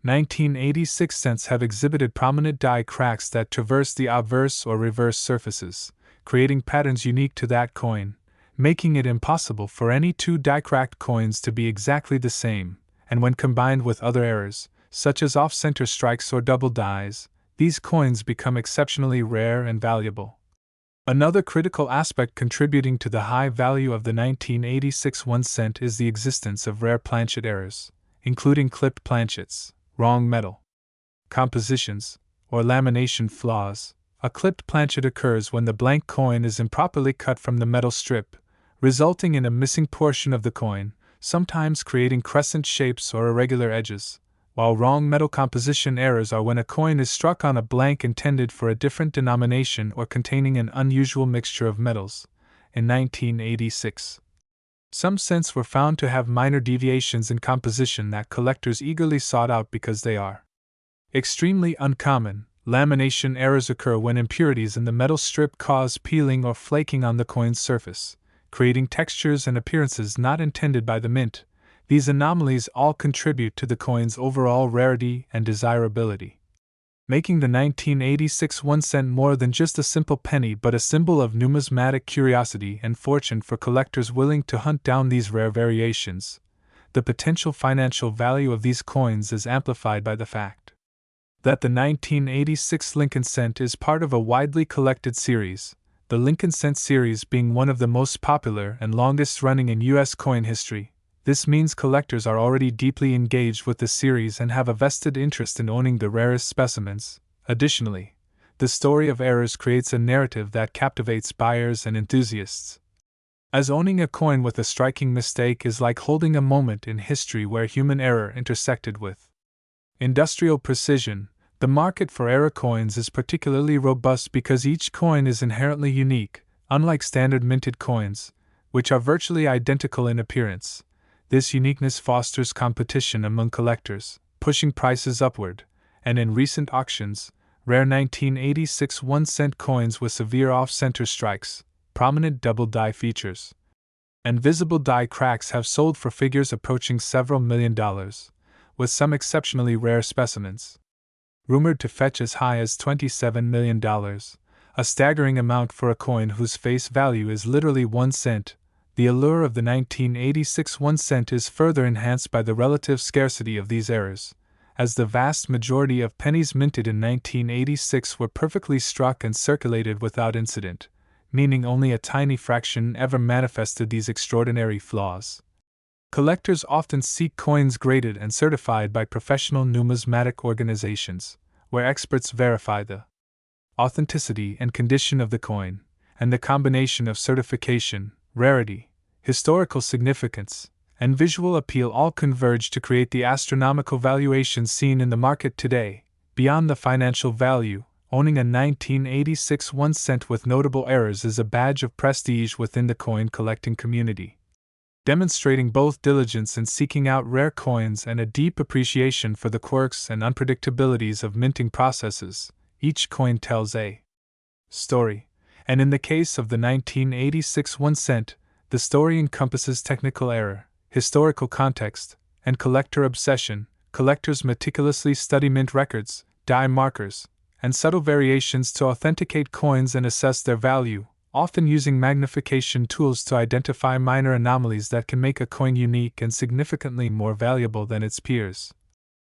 1986 cents have exhibited prominent die cracks that traverse the obverse or reverse surfaces, creating patterns unique to that coin, making it impossible for any two die-cracked coins to be exactly the same, and when combined with other errors, such as off-center strikes or double dies, these coins become exceptionally rare and valuable. Another critical aspect contributing to the high value of the 1986 1-cent is the existence of rare planchet errors, including clipped planchets, wrong metal compositions, or lamination flaws. A clipped planchet occurs when the blank coin is improperly cut from the metal strip, resulting in a missing portion of the coin, sometimes creating crescent shapes or irregular edges, while wrong metal composition errors are when a coin is struck on a blank intended for a different denomination or containing an unusual mixture of metals. In 1986, some cents were found to have minor deviations in composition that collectors eagerly sought out because they are extremely uncommon. Lamination errors occur when impurities in the metal strip cause peeling or flaking on the coin's surface, creating textures and appearances not intended by the mint. These anomalies all contribute to the coin's overall rarity and desirability, making the 1986 1-cent more than just a simple penny but a symbol of numismatic curiosity and fortune for collectors willing to hunt down these rare variations. The potential financial value of these coins is amplified by the fact that the 1986 Lincoln cent is part of a widely collected series, the Lincoln cent series being one of the most popular and longest running in U.S. coin history. This means collectors are already deeply engaged with the series and have a vested interest in owning the rarest specimens. Additionally, the story of errors creates a narrative that captivates buyers and enthusiasts, as owning a coin with a striking mistake is like holding a moment in history where human error intersected with industrial precision. The market for error coins is particularly robust because each coin is inherently unique, unlike standard minted coins, which are virtually identical in appearance. This uniqueness fosters competition among collectors, pushing prices upward, and in recent auctions, rare 1986 1-cent coins with severe off-center strikes, prominent double die features, and visible die cracks have sold for figures approaching several $1 million, with some exceptionally rare specimens rumored to fetch as high as $27 million, a staggering amount for a coin whose face value is literally 1 cent. The allure of the 1986 1-cent is further enhanced by the relative scarcity of these errors, as the vast majority of pennies minted in 1986 were perfectly struck and circulated without incident, meaning only a tiny fraction ever manifested these extraordinary flaws. Collectors often seek coins graded and certified by professional numismatic organizations, where experts verify the authenticity and condition of the coin, and the combination of certification, rarity, historical significance, and visual appeal all converge to create the astronomical valuations seen in the market today. Beyond the financial value, owning a 1986 1-cent with notable errors is a badge of prestige within the coin collecting community, demonstrating both diligence in seeking out rare coins and a deep appreciation for the quirks and unpredictabilities of minting processes. Each coin tells a story, and in the case of the 1986 1-cent, the story encompasses technical error, historical context, and collector obsession. Collectors meticulously study mint records, die markers, and subtle variations to authenticate coins and assess their value, often using magnification tools to identify minor anomalies that can make a coin unique and significantly more valuable than its peers.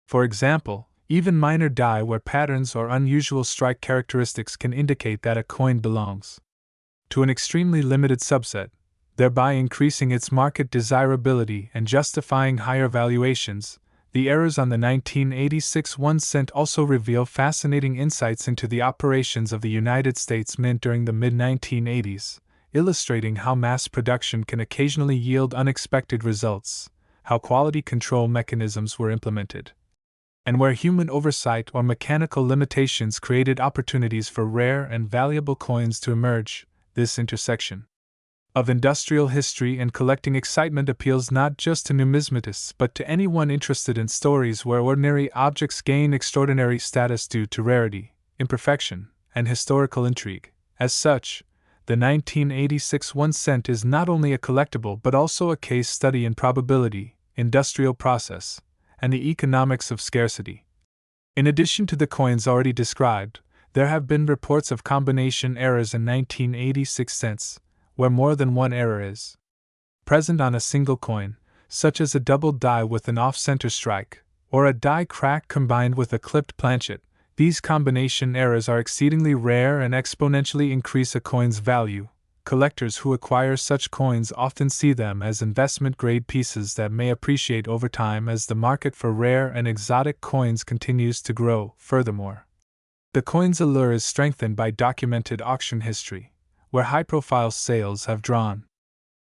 For example, even minor die wear patterns or unusual strike characteristics can indicate that a coin belongs to an extremely limited subset, thereby increasing its market desirability and justifying higher valuations. The errors on the 1986 1 cent also reveal fascinating insights into the operations of the United States Mint during the mid-1980s, illustrating how mass production can occasionally yield unexpected results, how quality control mechanisms were implemented, and where human oversight or mechanical limitations created opportunities for rare and valuable coins to emerge. This intersection of industrial history and collecting excitement appeals not just to numismatists but to anyone interested in stories where ordinary objects gain extraordinary status due to rarity, imperfection, and historical intrigue. As such, the 1986 1 cent is not only a collectible but also a case study in probability, industrial process, and the economics of scarcity. In addition to the coins already described, there have been reports of combination errors in 1986 cents, where more than one error is present on a single coin, such as a double die with an off-center strike, or a die crack combined with a clipped planchet. These combination errors are exceedingly rare and exponentially increase a coin's value. Collectors who acquire such coins often see them as investment-grade pieces that may appreciate over time as the market for rare and exotic coins continues to grow. Furthermore, the coin's allure is strengthened by documented auction history, where high-profile sales have drawn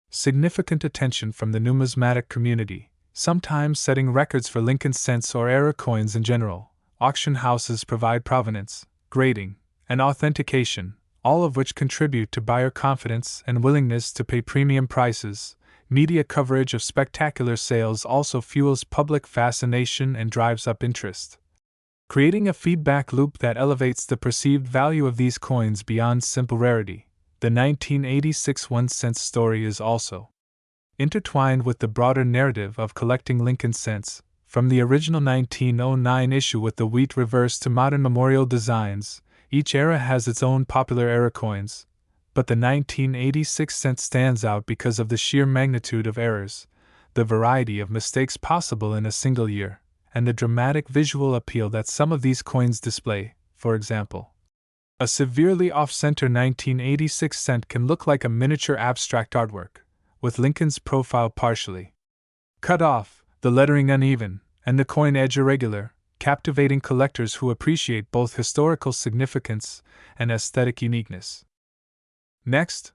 significant attention from the numismatic community, sometimes setting records for Lincoln cents or era coins in general. Auction houses provide provenance, grading, and authentication, all of which contribute to buyer confidence and willingness to pay premium prices. Media coverage of spectacular sales also fuels public fascination and drives up interest, creating a feedback loop that elevates the perceived value of these coins beyond simple rarity. The 1986 1 cent story is also intertwined with the broader narrative of collecting Lincoln cents, from the original 1909 issue with the wheat reverse to modern memorial designs. Each era has its own popular era coins, but the 1986 cent stands out because of the sheer magnitude of errors, the variety of mistakes possible in a single year, and the dramatic visual appeal that some of these coins display. For example, a severely off-center 1986 cent can look like a miniature abstract artwork, with Lincoln's profile partially cut off, the lettering uneven, and the coin edge irregular, captivating collectors who appreciate both historical significance and aesthetic uniqueness. Next,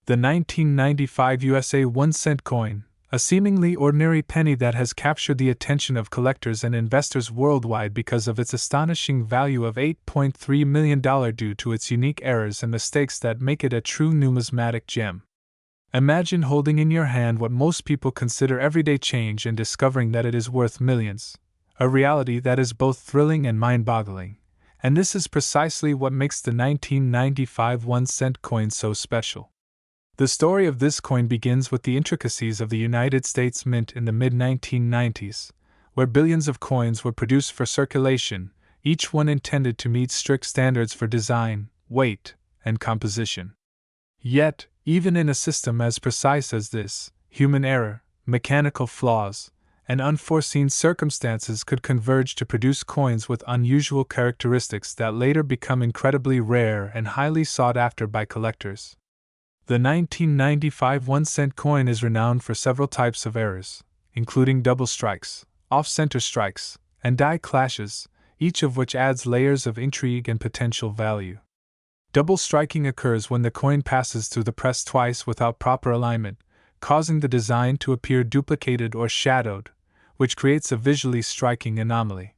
the 1995 USA 1 cent coin, a seemingly ordinary penny that has captured the attention of collectors and investors worldwide because of its astonishing value of $8.3 million due to its unique errors and mistakes that make it a true numismatic gem. Imagine holding in your hand what most people consider everyday change and discovering that it is worth millions, a reality that is both thrilling and mind-boggling. And this is precisely what makes the 1995 1 cent coin so special. The story of this coin begins with the intricacies of the United States Mint in the mid-1990s, where billions of coins were produced for circulation, each one intended to meet strict standards for design, weight, and composition. Yet, even in a system as precise as this, human error, mechanical flaws, and unforeseen circumstances could converge to produce coins with unusual characteristics that later become incredibly rare and highly sought after by collectors. The 1995 1 cent coin is renowned for several types of errors, including double strikes, off-center strikes, and die clashes, each of which adds layers of intrigue and potential value. Double striking occurs when the coin passes through the press twice without proper alignment, causing the design to appear duplicated or shadowed, which creates a visually striking anomaly.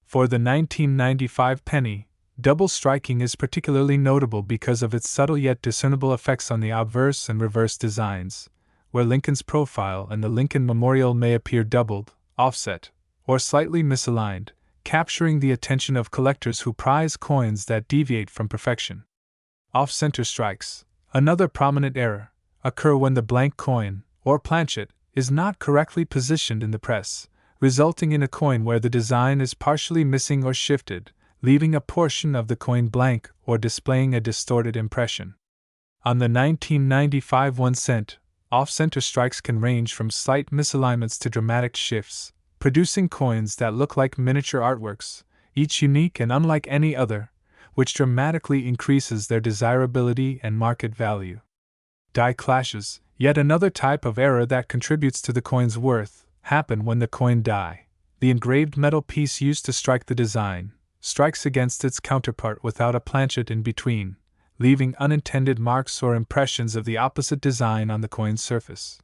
For the 1995 penny, double striking is particularly notable because of its subtle yet discernible effects on the obverse and reverse designs, where Lincoln's profile and the Lincoln Memorial may appear doubled, offset, or slightly misaligned, capturing the attention of collectors who prize coins that deviate from perfection. Off-center strikes, another prominent error, occur when the blank coin, or planchet, is not correctly positioned in the press, resulting in a coin where the design is partially missing or shifted, leaving a portion of the coin blank or displaying a distorted impression. On the 1995 1 cent, off-center strikes can range from slight misalignments to dramatic shifts, producing coins that look like miniature artworks, each unique and unlike any other, which dramatically increases their desirability and market value. Die clashes, yet another type of error that contributes to the coin's worth, happen when the coin die, The engraved metal piece used to strike the design strikes against its counterpart without a planchet in between, leaving unintended marks or impressions of the opposite design on the coin's surface.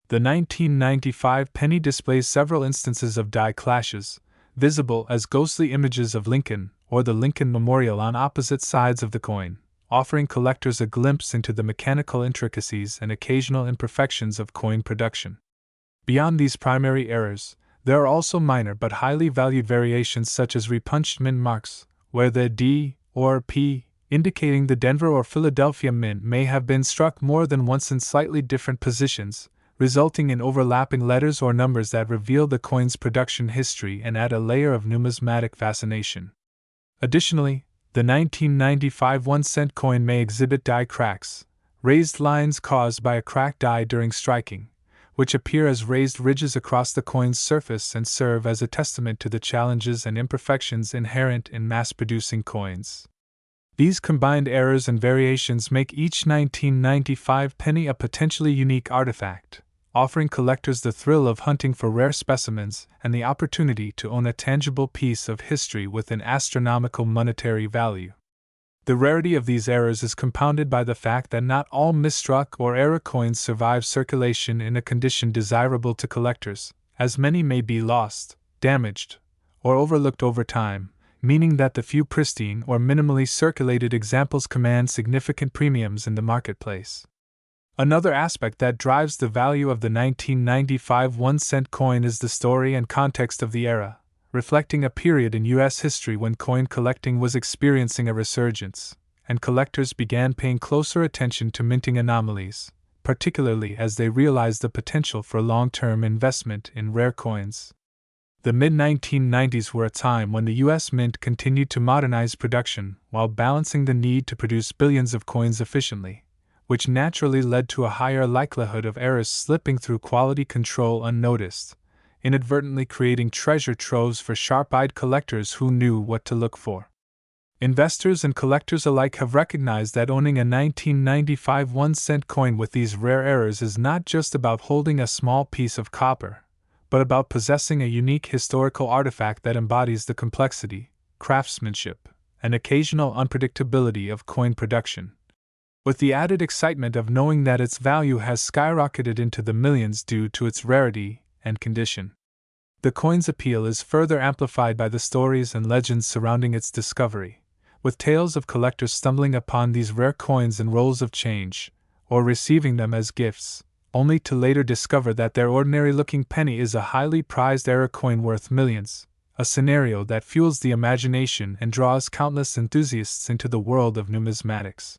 The 1995 penny displays several instances of die clashes, visible as ghostly images of Lincoln or the Lincoln Memorial on opposite sides of the coin, offering collectors a glimpse into the mechanical intricacies and occasional imperfections of coin production. Beyond these primary errors, there are also minor but highly valued variations such as repunched mint marks, where the D or P indicating the Denver or Philadelphia mint may have been struck more than once in slightly different positions, resulting in overlapping letters or numbers that reveal the coin's production history and add a layer of numismatic fascination. Additionally, the 1995 1-cent coin may exhibit die cracks, raised lines caused by a cracked die during striking, which appear as raised ridges across the coin's surface and serve as a testament to the challenges and imperfections inherent in mass-producing coins. These combined errors and variations make each 1995 penny a potentially unique artifact, offering collectors the thrill of hunting for rare specimens and the opportunity to own a tangible piece of history with an astronomical monetary value. The rarity of these errors is compounded by the fact that not all misstruck or error coins survive circulation in a condition desirable to collectors, as many may be lost, damaged, or overlooked over time, meaning that the few pristine or minimally circulated examples command significant premiums in the marketplace. Another aspect that drives the value of the 1995 1-cent coin is the story and context of the era, reflecting a period in U.S. history when coin collecting was experiencing a resurgence, and collectors began paying closer attention to minting anomalies, particularly as they realized the potential for long-term investment in rare coins. The mid-1990s were a time when the U.S. Mint continued to modernize production while balancing the need to produce billions of coins efficiently, which naturally led to a higher likelihood of errors slipping through quality control unnoticed, inadvertently creating treasure troves for sharp-eyed collectors who knew what to look for. Investors and collectors alike have recognized that owning a 1995 1-cent coin with these rare errors is not just about holding a small piece of copper, but about possessing a unique historical artifact that embodies the complexity, craftsmanship, and occasional unpredictability of coin production, with the added excitement of knowing that its value has skyrocketed into the millions due to its rarity and condition. The coin's appeal is further amplified by the stories and legends surrounding its discovery, with tales of collectors stumbling upon these rare coins in rolls of change, or receiving them as gifts, only to later discover that their ordinary-looking penny is a highly prized error coin worth millions, a scenario that fuels the imagination and draws countless enthusiasts into the world of numismatics.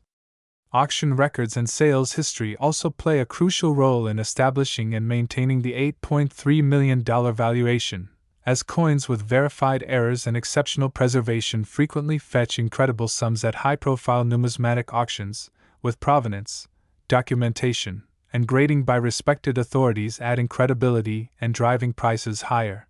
Auction records and sales history also play a crucial role in establishing and maintaining the $8.3 million valuation, as coins with verified errors and exceptional preservation frequently fetch incredible sums at high-profile numismatic auctions, with provenance, documentation, and grading by respected authorities adding credibility and driving prices higher.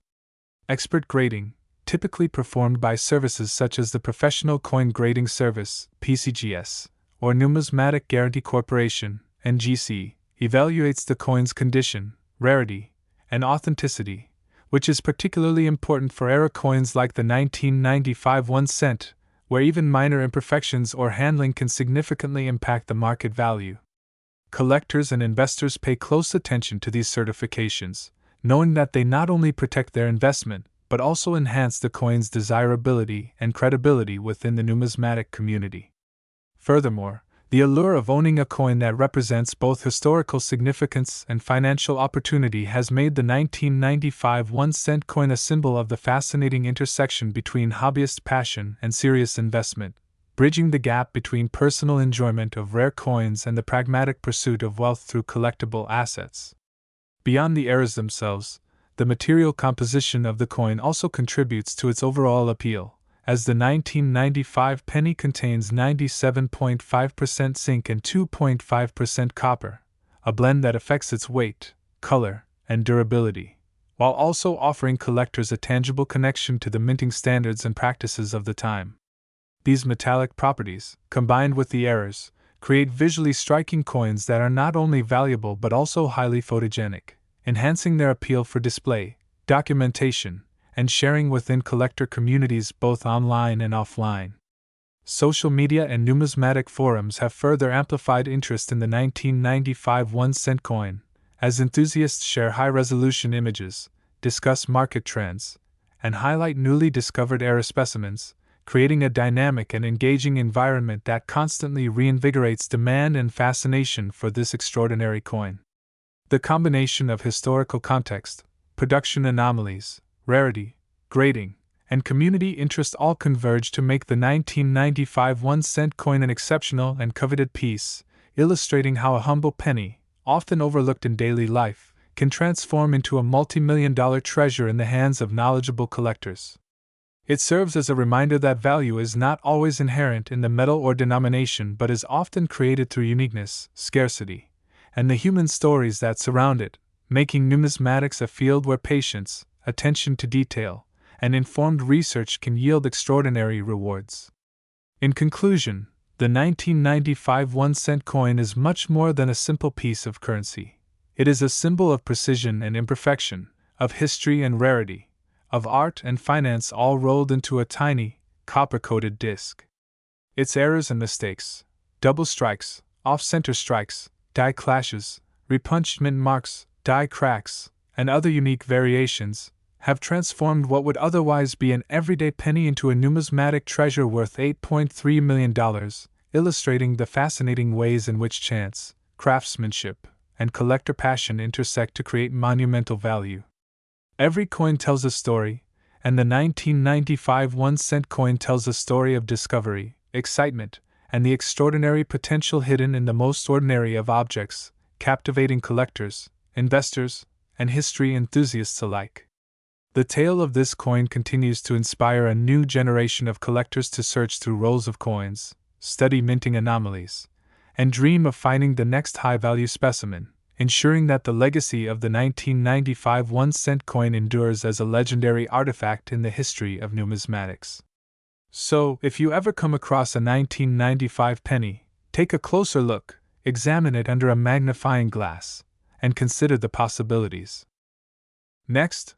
Expert grading, typically performed by services such as the Professional Coin Grading Service (PCGS), or Numismatic Guarantee Corporation (NGC), evaluates the coin's condition, rarity, and authenticity, which is particularly important for error coins like the 1995 1-cent, where even minor imperfections or handling can significantly impact the market value. Collectors and investors pay close attention to these certifications, knowing that they not only protect their investment, but also enhance the coin's desirability and credibility within the numismatic community. Furthermore, the allure of owning a coin that represents both historical significance and financial opportunity has made the 1995 1-cent coin a symbol of the fascinating intersection between hobbyist passion and serious investment, bridging the gap between personal enjoyment of rare coins and the pragmatic pursuit of wealth through collectible assets. Beyond the errors themselves, the material composition of the coin also contributes to its overall appeal, as the 1995 penny contains 97.5% zinc and 2.5% copper, a blend that affects its weight, color, and durability, while also offering collectors a tangible connection to the minting standards and practices of the time. These metallic properties, combined with the errors, create visually striking coins that are not only valuable but also highly photogenic, enhancing their appeal for display, documentation, and sharing within collector communities both online and offline. Social media and numismatic forums have further amplified interest in the 1995 1-cent coin, as enthusiasts share high-resolution images, discuss market trends, and highlight newly discovered era specimens, creating a dynamic and engaging environment that constantly reinvigorates demand and fascination for this extraordinary coin. The combination of historical context, production anomalies, rarity, grading, and community interest all converge to make the 1995 1-cent coin an exceptional and coveted piece, illustrating how a humble penny, often overlooked in daily life, can transform into a multi-million-dollar treasure in the hands of knowledgeable collectors. It serves as a reminder that value is not always inherent in the metal or denomination but is often created through uniqueness, scarcity, and the human stories that surround it, making numismatics a field where patience, attention to detail, and informed research can yield extraordinary rewards. In conclusion, the 1995 1-cent coin is much more than a simple piece of currency. It is a symbol of precision and imperfection, of history and rarity, of art and finance all rolled into a tiny, copper-coated disc. Its errors and mistakes, double strikes, off-center strikes, die clashes, repunched mint marks, die cracks, and other unique variations, have transformed what would otherwise be an everyday penny into a numismatic treasure worth $8.3 million, illustrating the fascinating ways in which chance, craftsmanship, and collector passion intersect to create monumental value. Every coin tells a story, and the 1995 1-cent coin tells a story of discovery, excitement, and the extraordinary potential hidden in the most ordinary of objects, captivating collectors, investors, and history enthusiasts alike. The tale of this coin continues to inspire a new generation of collectors to search through rolls of coins, study minting anomalies, and dream of finding the next high-value specimen, ensuring that the legacy of the 1995 1-cent coin endures as a legendary artifact in the history of numismatics. So, if you ever come across a 1995 penny, take a closer look, examine it under a magnifying glass, and consider the possibilities. Next,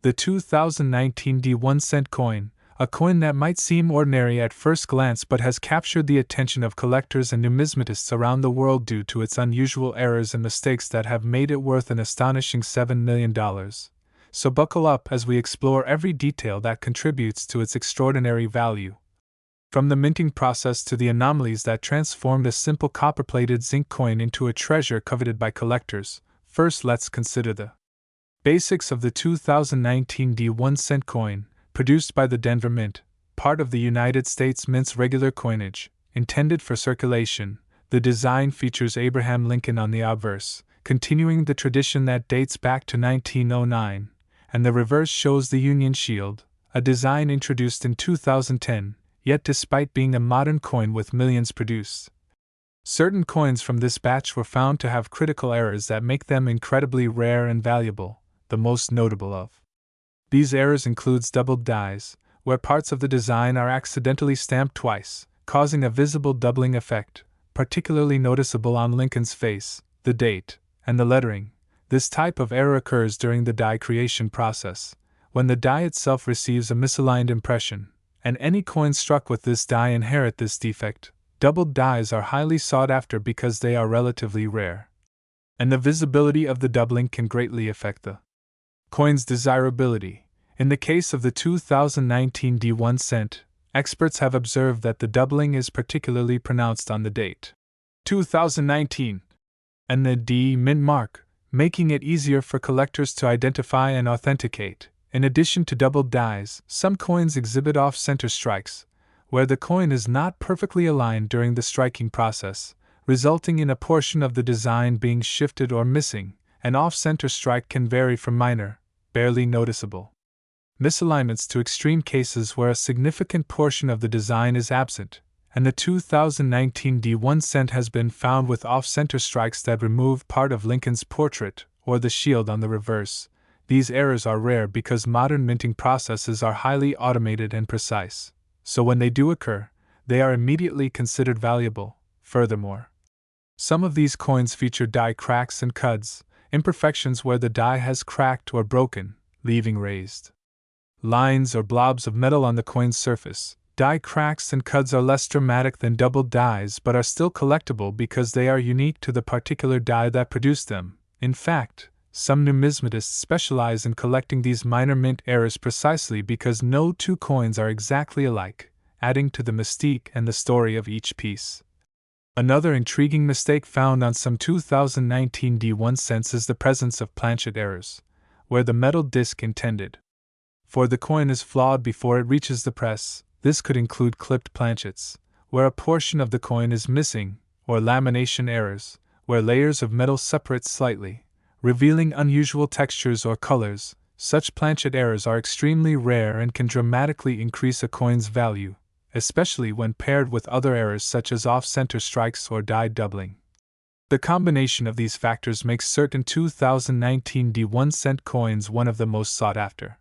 the 2019 1-cent coin, a coin that might seem ordinary at first glance but has captured the attention of collectors and numismatists around the world due to its unusual errors and mistakes that have made it worth an astonishing $7 million. So buckle up as we explore every detail that contributes to its extraordinary value. From the minting process to the anomalies that transform this simple copper-plated zinc coin into a treasure coveted by collectors, first let's consider the basics of the 2019 1-cent coin, produced by the Denver Mint, part of the United States Mint's regular coinage, intended for circulation. The design features Abraham Lincoln on the obverse, continuing the tradition that dates back to 1909, and the reverse shows the Union Shield, a design introduced in 2010, yet despite being a modern coin with millions produced, certain coins from this batch were found to have critical errors that make them incredibly rare and valuable. The most notable of these errors includes doubled dies, where parts of the design are accidentally stamped twice, causing a visible doubling effect, particularly noticeable on Lincoln's face, the date, and the lettering. This type of error occurs during the die creation process, when the die itself receives a misaligned impression, and any coins struck with this die inherit this defect. Doubled dies are highly sought after because they are relatively rare, and the visibility of the doubling can greatly affect the coin's desirability. In the case of the 2019 1-cent, experts have observed that the doubling is particularly pronounced on the date 2019 and the D mint mark, making it easier for collectors to identify and authenticate. In addition to doubled dies, some coins exhibit off-center strikes, where the coin is not perfectly aligned during the striking process, resulting in a portion of the design being shifted or missing. An off-center strike can vary from minor, barely noticeable misalignments to extreme cases where a significant portion of the design is absent, and the 2019 1-cent has been found with off-center strikes that remove part of Lincoln's portrait or the shield on the reverse. These errors are rare because modern minting processes are highly automated and precise, so when they do occur, they are immediately considered valuable. Furthermore, some of these coins feature die cracks and cuds, imperfections where the die has cracked or broken, leaving raised lines or blobs of metal on the coin's surface. Die cracks and cuts are less dramatic than doubled dies but are still collectible because they are unique to the particular die that produced them. In fact, some numismatists specialize in collecting these minor mint errors precisely because no two coins are exactly alike, adding to the mystique and the story of each piece. Another intriguing mistake found on some 2019 D1 cents is the presence of planchet errors, where the metal disc intended for the coin is flawed before it reaches the press. This could include clipped planchets, where a portion of the coin is missing, or lamination errors, where layers of metal separate slightly, revealing unusual textures or colors. Such planchet errors are extremely rare and can dramatically increase a coin's value, especially when paired with other errors such as off-center strikes or die doubling. The combination of these factors makes certain 2019 D1 cent coins one of the most sought after.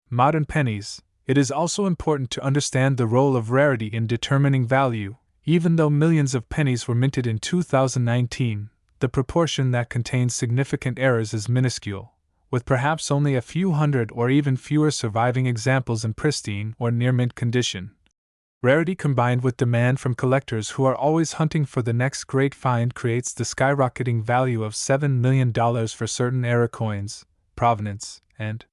Modern pennies. It is also important to understand the role of rarity in determining value. Even though millions of pennies were minted in 2019, the proportion that contains significant errors is minuscule, with perhaps only a few hundred or even fewer surviving examples in pristine or near-mint condition. Rarity combined with demand from collectors who are always hunting for the next great find creates the skyrocketing value of $7 million for certain error coins. Provenance and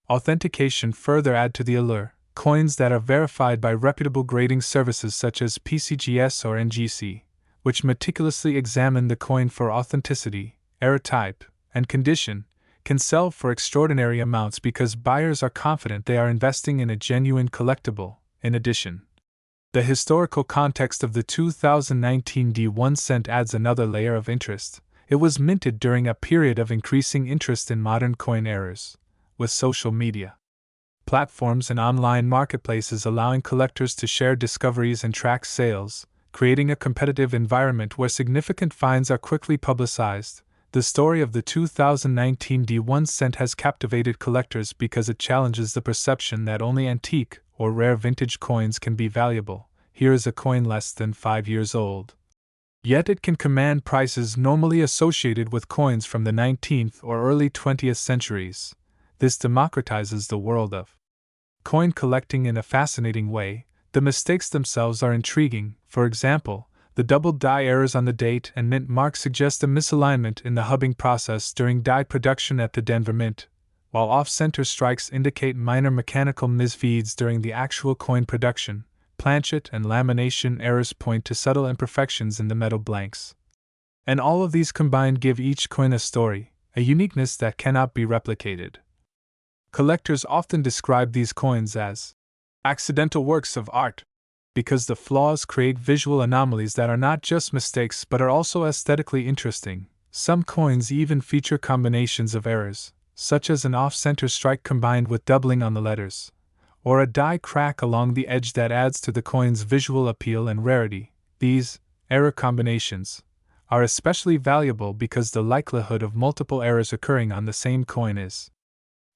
authentication further add to the allure. Coins that are verified by reputable grading services such as PCGS or NGC, which meticulously examine the coin for authenticity, error type, and condition, can sell for extraordinary amounts because buyers are confident they are investing in a genuine collectible. In addition, the historical context of the 2019 D1 cent adds another layer of interest. It was minted during a period of increasing interest in modern coin errors, with social media platforms and online marketplaces allowing collectors to share discoveries and track sales, creating a competitive environment where significant finds are quickly publicized. The story of the 2019 D1 cent has captivated collectors because it challenges the perception that only antique or rare vintage coins can be valuable. Here is a coin less than 5 years old, yet it can command prices normally associated with coins from the 19th or early 20th centuries. This democratizes the world of coin collecting in a fascinating way. The mistakes themselves are intriguing. For example, the double die errors on the date and mint mark suggest a misalignment in the hubbing process during die production at the Denver Mint, while off-center strikes indicate minor mechanical misfeeds during the actual coin production. Planchet and lamination errors point to subtle imperfections in the metal blanks. And all of these combined give each coin a story, a uniqueness that cannot be replicated. Collectors often describe these coins as accidental works of art, because the flaws create visual anomalies that are not just mistakes but are also aesthetically interesting. Some coins even feature combinations of errors, such as an off-center strike combined with doubling on the letters, or a die crack along the edge that adds to the coin's visual appeal and rarity. These error combinations are especially valuable because the likelihood of multiple errors occurring on the same coin is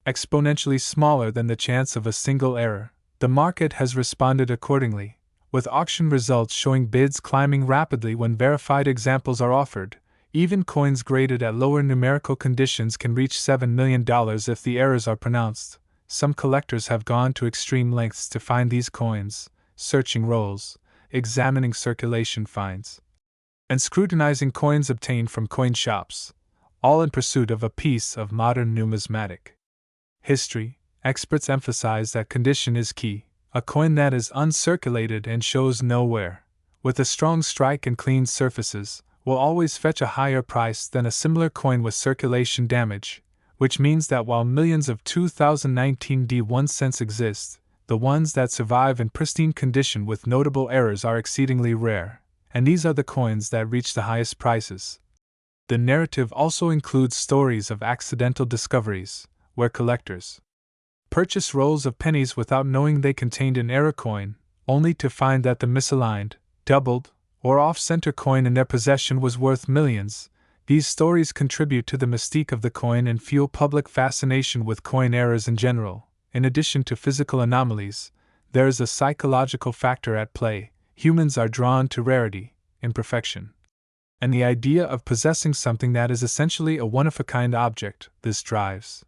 exponentially smaller than the chance of a single error. The market has responded accordingly, with auction results showing bids climbing rapidly when verified examples are offered. Even coins graded at lower numerical conditions can reach $7 million if the errors are pronounced. Some collectors have gone to extreme lengths to find these coins, searching rolls, examining circulation finds, and scrutinizing coins obtained from coin shops, all in pursuit of a piece of modern numismatic history. Experts emphasize that condition is key. A coin that is uncirculated and shows no wear, with a strong strike and clean surfaces, will always fetch a higher price than a similar coin with circulation damage, which means that while millions of 2019 D1 cents exist, the ones that survive in pristine condition with notable errors are exceedingly rare, and these are the coins that reach the highest prices. The narrative also includes stories of accidental discoveries, where collectors purchase rolls of pennies without knowing they contained an error coin, only to find that the misaligned, doubled, or off-center coin in their possession was worth millions. These stories contribute to the mystique of the coin and fuel public fascination with coin errors in general. In addition to physical anomalies, there is a psychological factor at play. Humans are drawn to rarity, imperfection, and the idea of possessing something that is essentially a one-of-a-kind object. This drives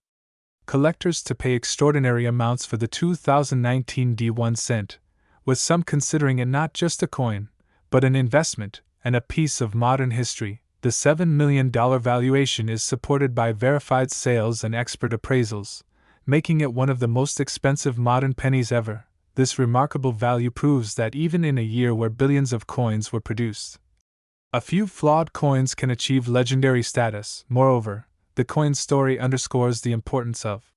collectors to pay extraordinary amounts for the 2019 D1 cent, with some considering it not just a coin, but an investment and a piece of modern history. The $7 million valuation is supported by verified sales and expert appraisals, making it one of the most expensive modern pennies ever. This remarkable value proves that even in a year where billions of coins were produced, a few flawed coins can achieve legendary status. Moreover, the coin's story underscores the importance of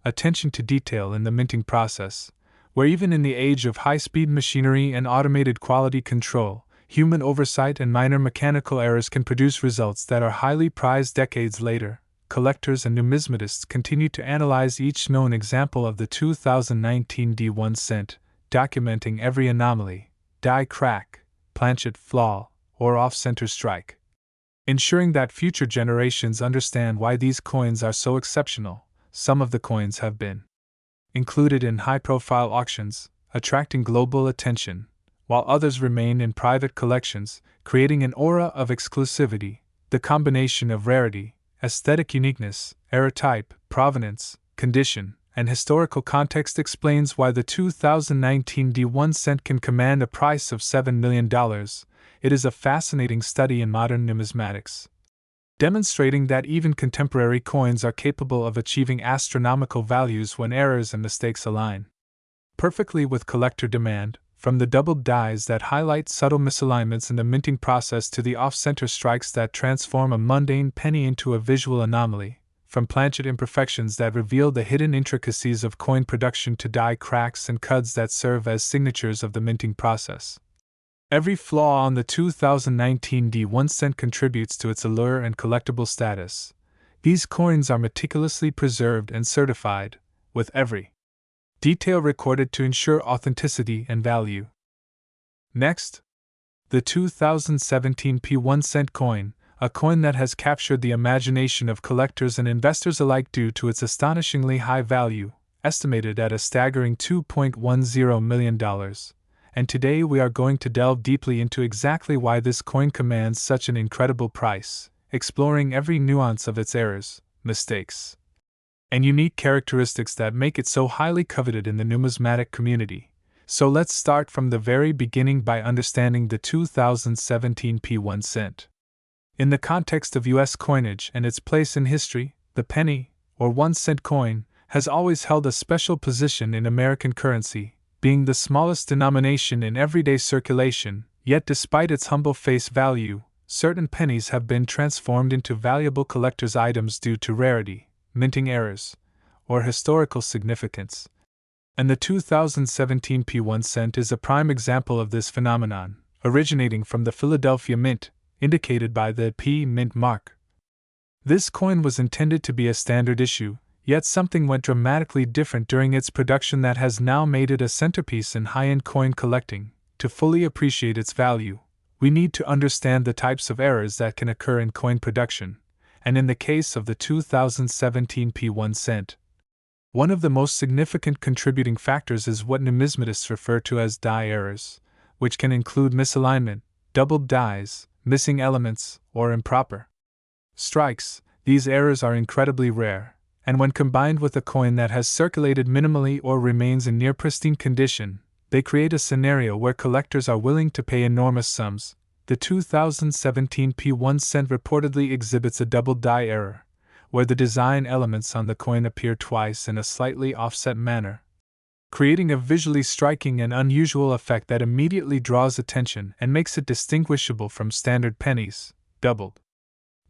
attention to detail in the minting process, where even in the age of high-speed machinery and automated quality control, human oversight and minor mechanical errors can produce results that are highly prized decades later. Collectors and numismatists continue to analyze each known example of the 2019 D1 cent, documenting every anomaly, die crack, planchet flaw, or off-center strike, ensuring that future generations understand why these coins are so exceptional. Some of the coins have been included in high-profile auctions, attracting global attention, while others remain in private collections, creating an aura of exclusivity. The combination of rarity, aesthetic uniqueness, era type, provenance, condition, and historical context explains why the 2019 D1 cent can command a price of $7 million. It is a fascinating study in modern numismatics, demonstrating that even contemporary coins are capable of achieving astronomical values when errors and mistakes align perfectly with collector demand. From the doubled dies that highlight subtle misalignments in the minting process to the off-center strikes that transform a mundane penny into a visual anomaly, from planchet imperfections that reveal the hidden intricacies of coin production to die cracks and cuds that serve as signatures of the minting process, every flaw on the 2019 D1 cent contributes to its allure and collectible status. These coins are meticulously preserved and certified, with every detail recorded to ensure authenticity and value. Next, the 2017 P1 cent coin, a coin that has captured the imagination of collectors and investors alike due to its astonishingly high value, estimated at a staggering $2.10 million. And today we are going to delve deeply into exactly why this coin commands such an incredible price, exploring every nuance of its errors, mistakes, and unique characteristics that make it so highly coveted in the numismatic community. So let's start from the very beginning by understanding the 2017 P1 cent. In the context of U.S. coinage and its place in history, the penny, or 1-cent coin, has always held a special position in American currency, being the smallest denomination in everyday circulation. Yet despite its humble face value, certain pennies have been transformed into valuable collector's items due to rarity, minting errors, or historical significance. And the 2017 P1 cent is a prime example of this phenomenon, originating from the Philadelphia Mint, indicated by the P Mint mark. This coin was intended to be a standard issue, yet something went dramatically different during its production that has now made it a centerpiece in high-end coin collecting. To fully appreciate its value, we need to understand the types of errors that can occur in coin production, and in the case of the 2017 P1 cent, one of the most significant contributing factors is what numismatists refer to as die errors, which can include misalignment, doubled dies, missing elements, or improper strikes. These errors are incredibly rare, and when combined with a coin that has circulated minimally or remains in near pristine condition, they create a scenario where collectors are willing to pay enormous sums. The 2017 P1 cent reportedly exhibits a double die error, where the design elements on the coin appear twice in a slightly offset manner, creating a visually striking and unusual effect that immediately draws attention and makes it distinguishable from standard pennies. Doubled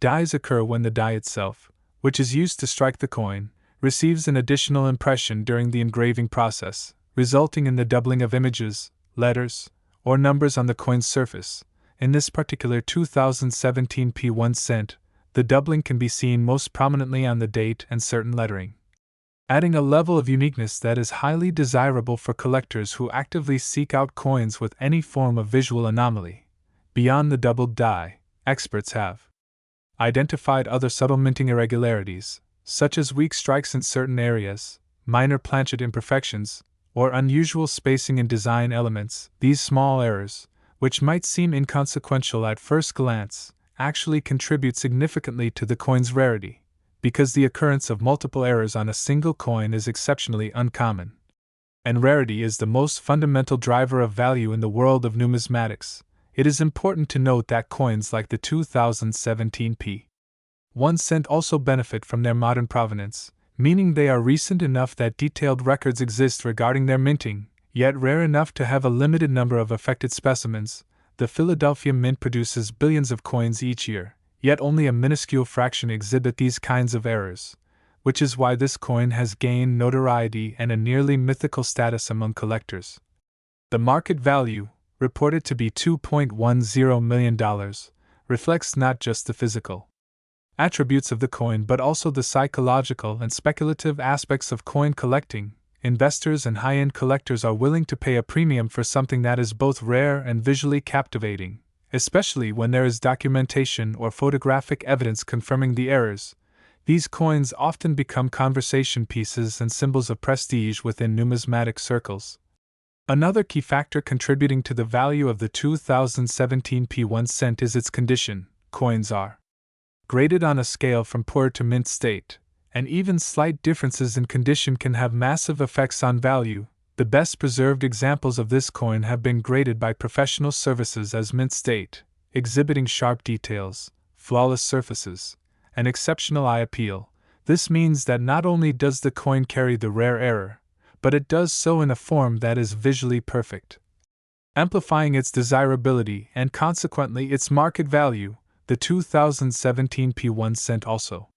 dies occur when the die itself, which is used to strike the coin, receives an additional impression during the engraving process, resulting in the doubling of images, letters, or numbers on the coin's surface. In this particular 2017 P1 cent, the doubling can be seen most prominently on the date and certain lettering, adding a level of uniqueness that is highly desirable for collectors who actively seek out coins with any form of visual anomaly. Beyond the doubled die, experts have identified other subtle minting irregularities, such as weak strikes in certain areas, minor planchet imperfections, or unusual spacing in design elements. These small errors, which might seem inconsequential at first glance, actually contribute significantly to the coin's rarity. because the occurrence of multiple errors on a single coin is exceptionally uncommon. And rarity is the most fundamental driver of value in the world of numismatics. It is important to note that coins like the 2017 1 cent also benefit from their modern provenance, meaning they are recent enough that detailed records exist regarding their minting, yet rare enough to have a limited number of affected specimens. The Philadelphia Mint produces billions of coins each year, yet only a minuscule fraction exhibit these kinds of errors, which is why this coin has gained notoriety and a nearly mythical status among collectors. The market value, reported to be $2.10 million, reflects not just the physical attributes of the coin but also the psychological and speculative aspects of coin collecting. Investors and high-end collectors are willing to pay a premium for something that is both rare and visually captivating, especially when there is documentation or photographic evidence confirming the errors. These coins often become conversation pieces and symbols of prestige within numismatic circles. Another key factor contributing to the value of the 2017 1 cent is its condition. Coins are graded on a scale from poor to mint state, and even slight differences in condition can have massive effects on value. The best preserved examples of this coin have been graded by professional services as mint state, exhibiting sharp details, flawless surfaces, and exceptional eye appeal. This means that not only does the coin carry the rare error, but it does so in a form that is visually perfect, amplifying its desirability and consequently its market value. The 2017 1 cent also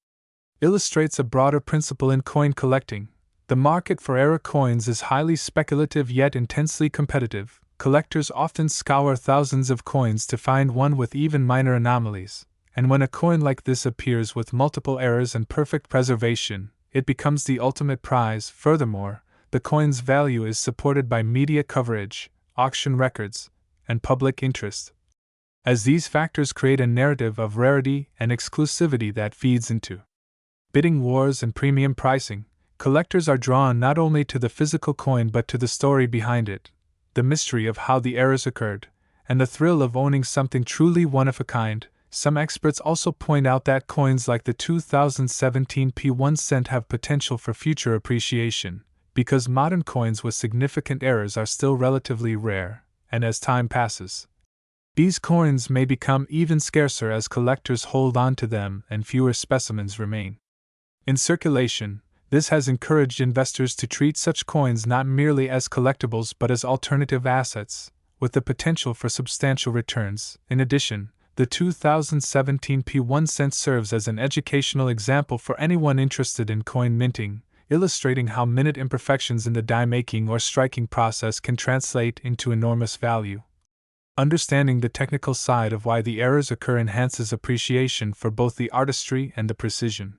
illustrates a broader principle in coin collecting. The market for error coins is highly speculative yet intensely competitive. Collectors often scour thousands of coins to find one with even minor anomalies, and when a coin like this appears with multiple errors and perfect preservation, it becomes the ultimate prize. Furthermore, the coin's value is supported by media coverage, auction records, and public interest. As these factors create a narrative of rarity and exclusivity that feeds into bidding wars and premium pricing, collectors are drawn not only to the physical coin but to the story behind it, the mystery of how the errors occurred, and the thrill of owning something truly one of a kind. Some experts also point out that coins like the 2017 1 cent have potential for future appreciation, because modern coins with significant errors are still relatively rare, and as time passes, these coins may become even scarcer as collectors hold on to them and fewer specimens remain in circulation. This has encouraged investors to treat such coins not merely as collectibles but as alternative assets, with the potential for substantial returns. In addition, the 2017 1 cent serves as an educational example for anyone interested in coin minting, illustrating how minute imperfections in the die-making or striking process can translate into enormous value. Understanding the technical side of why the errors occur enhances appreciation for both the artistry and the precision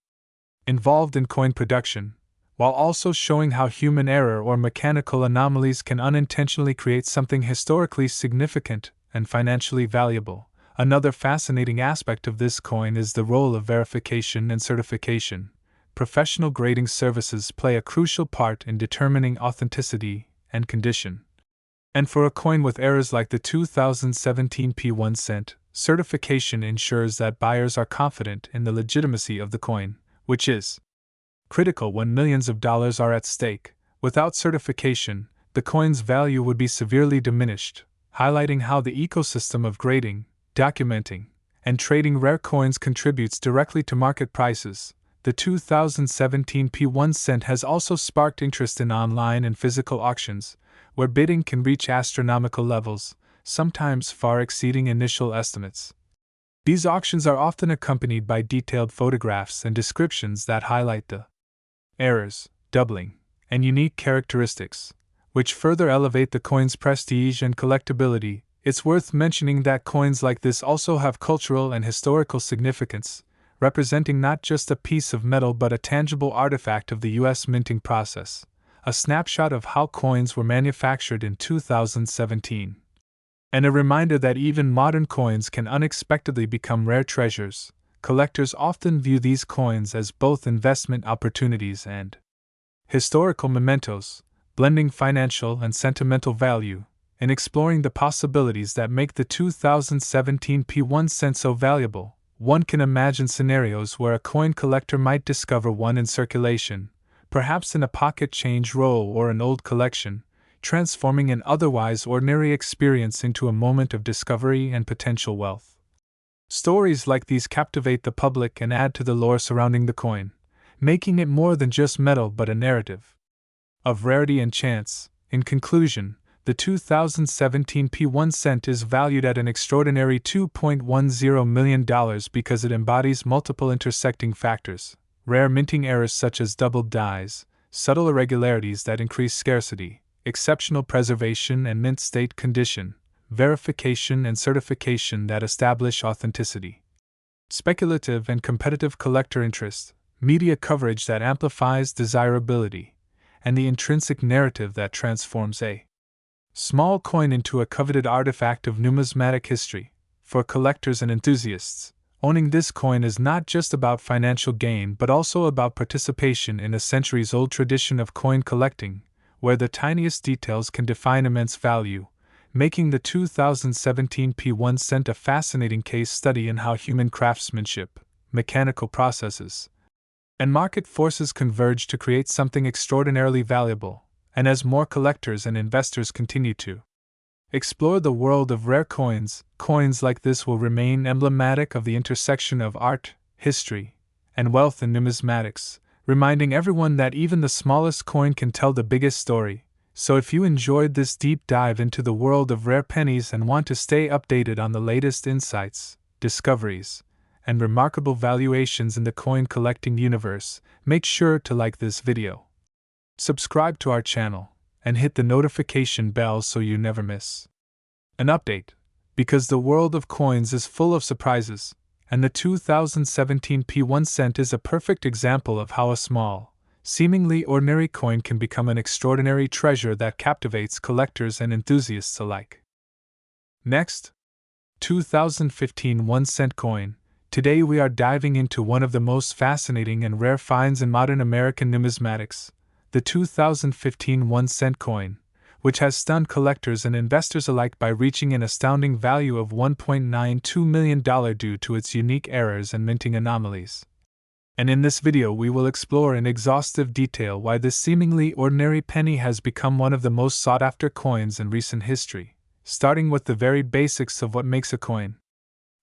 involved in coin production, while also showing how human error or mechanical anomalies can unintentionally create something historically significant and financially valuable. Another fascinating aspect of this coin is the role of verification and certification. Professional grading services play a crucial part in determining authenticity and condition. And for a coin with errors like the 2017 1 cent, certification ensures that buyers are confident in the legitimacy of the coin, which is critical when millions of dollars are at stake. Without certification, the coin's value would be severely diminished, highlighting how the ecosystem of grading, documenting, and trading rare coins contributes directly to market prices. The 2017 1 cent has also sparked interest in online and physical auctions, where bidding can reach astronomical levels, sometimes far exceeding initial estimates. These auctions are often accompanied by detailed photographs and descriptions that highlight the errors, doubling, and unique characteristics, which further elevate the coin's prestige and collectability. It's worth mentioning that coins like this also have cultural and historical significance, representing not just a piece of metal but a tangible artifact of the U.S. minting process, a snapshot of how coins were manufactured in 2017. And a reminder that even modern coins can unexpectedly become rare treasures. Collectors often view these coins as both investment opportunities and historical mementos, blending financial and sentimental value. In exploring the possibilities that make the 2017 1 cent so valuable, One can imagine scenarios where a coin collector might discover one in circulation, perhaps in a pocket change roll or an old collection, transforming an otherwise ordinary experience into a moment of discovery and potential wealth. Stories like these captivate the public and add to the lore surrounding the coin, making it more than just metal but a narrative of rarity and chance. In conclusion, the 2017 P1 cent is valued at an extraordinary $2.10 million because it embodies multiple intersecting factors: rare minting errors such as doubled dies, subtle irregularities that increase scarcity, exceptional preservation and mint state condition, verification and certification that establish authenticity, speculative and competitive collector interest, media coverage that amplifies desirability, and the intrinsic narrative that transforms a small coin into a coveted artifact of numismatic history. For collectors and enthusiasts, owning this coin is not just about financial gain but also about participation in a centuries-old tradition of coin collecting, where the tiniest details can define immense value, making the 2017 P1 cent a fascinating case study in how human craftsmanship, mechanical processes, and market forces converge to create something extraordinarily valuable. And as more collectors and investors continue to explore the world of rare coins, coins like this will remain emblematic of the intersection of art, history, and wealth in numismatics, reminding everyone that even the smallest coin can tell the biggest story. So if you enjoyed this deep dive into the world of rare pennies and want to stay updated on the latest insights, discoveries, and remarkable valuations in the coin collecting universe, make sure to like this video, subscribe to our channel, and hit the notification bell so you never miss an update, because the world of coins is full of surprises, and the 2017 P1 cent is a perfect example of how a small, seemingly ordinary coin can become an extraordinary treasure that captivates collectors and enthusiasts alike. Next, 2015 1-cent coin. Today we are diving into one of the most fascinating and rare finds in modern American numismatics, the 2015 1-cent coin, which has stunned collectors and investors alike by reaching an astounding value of $1.92 million due to its unique errors and minting anomalies. And in this video we will explore in exhaustive detail why this seemingly ordinary penny has become one of the most sought-after coins in recent history, starting with the very basics of what makes a coin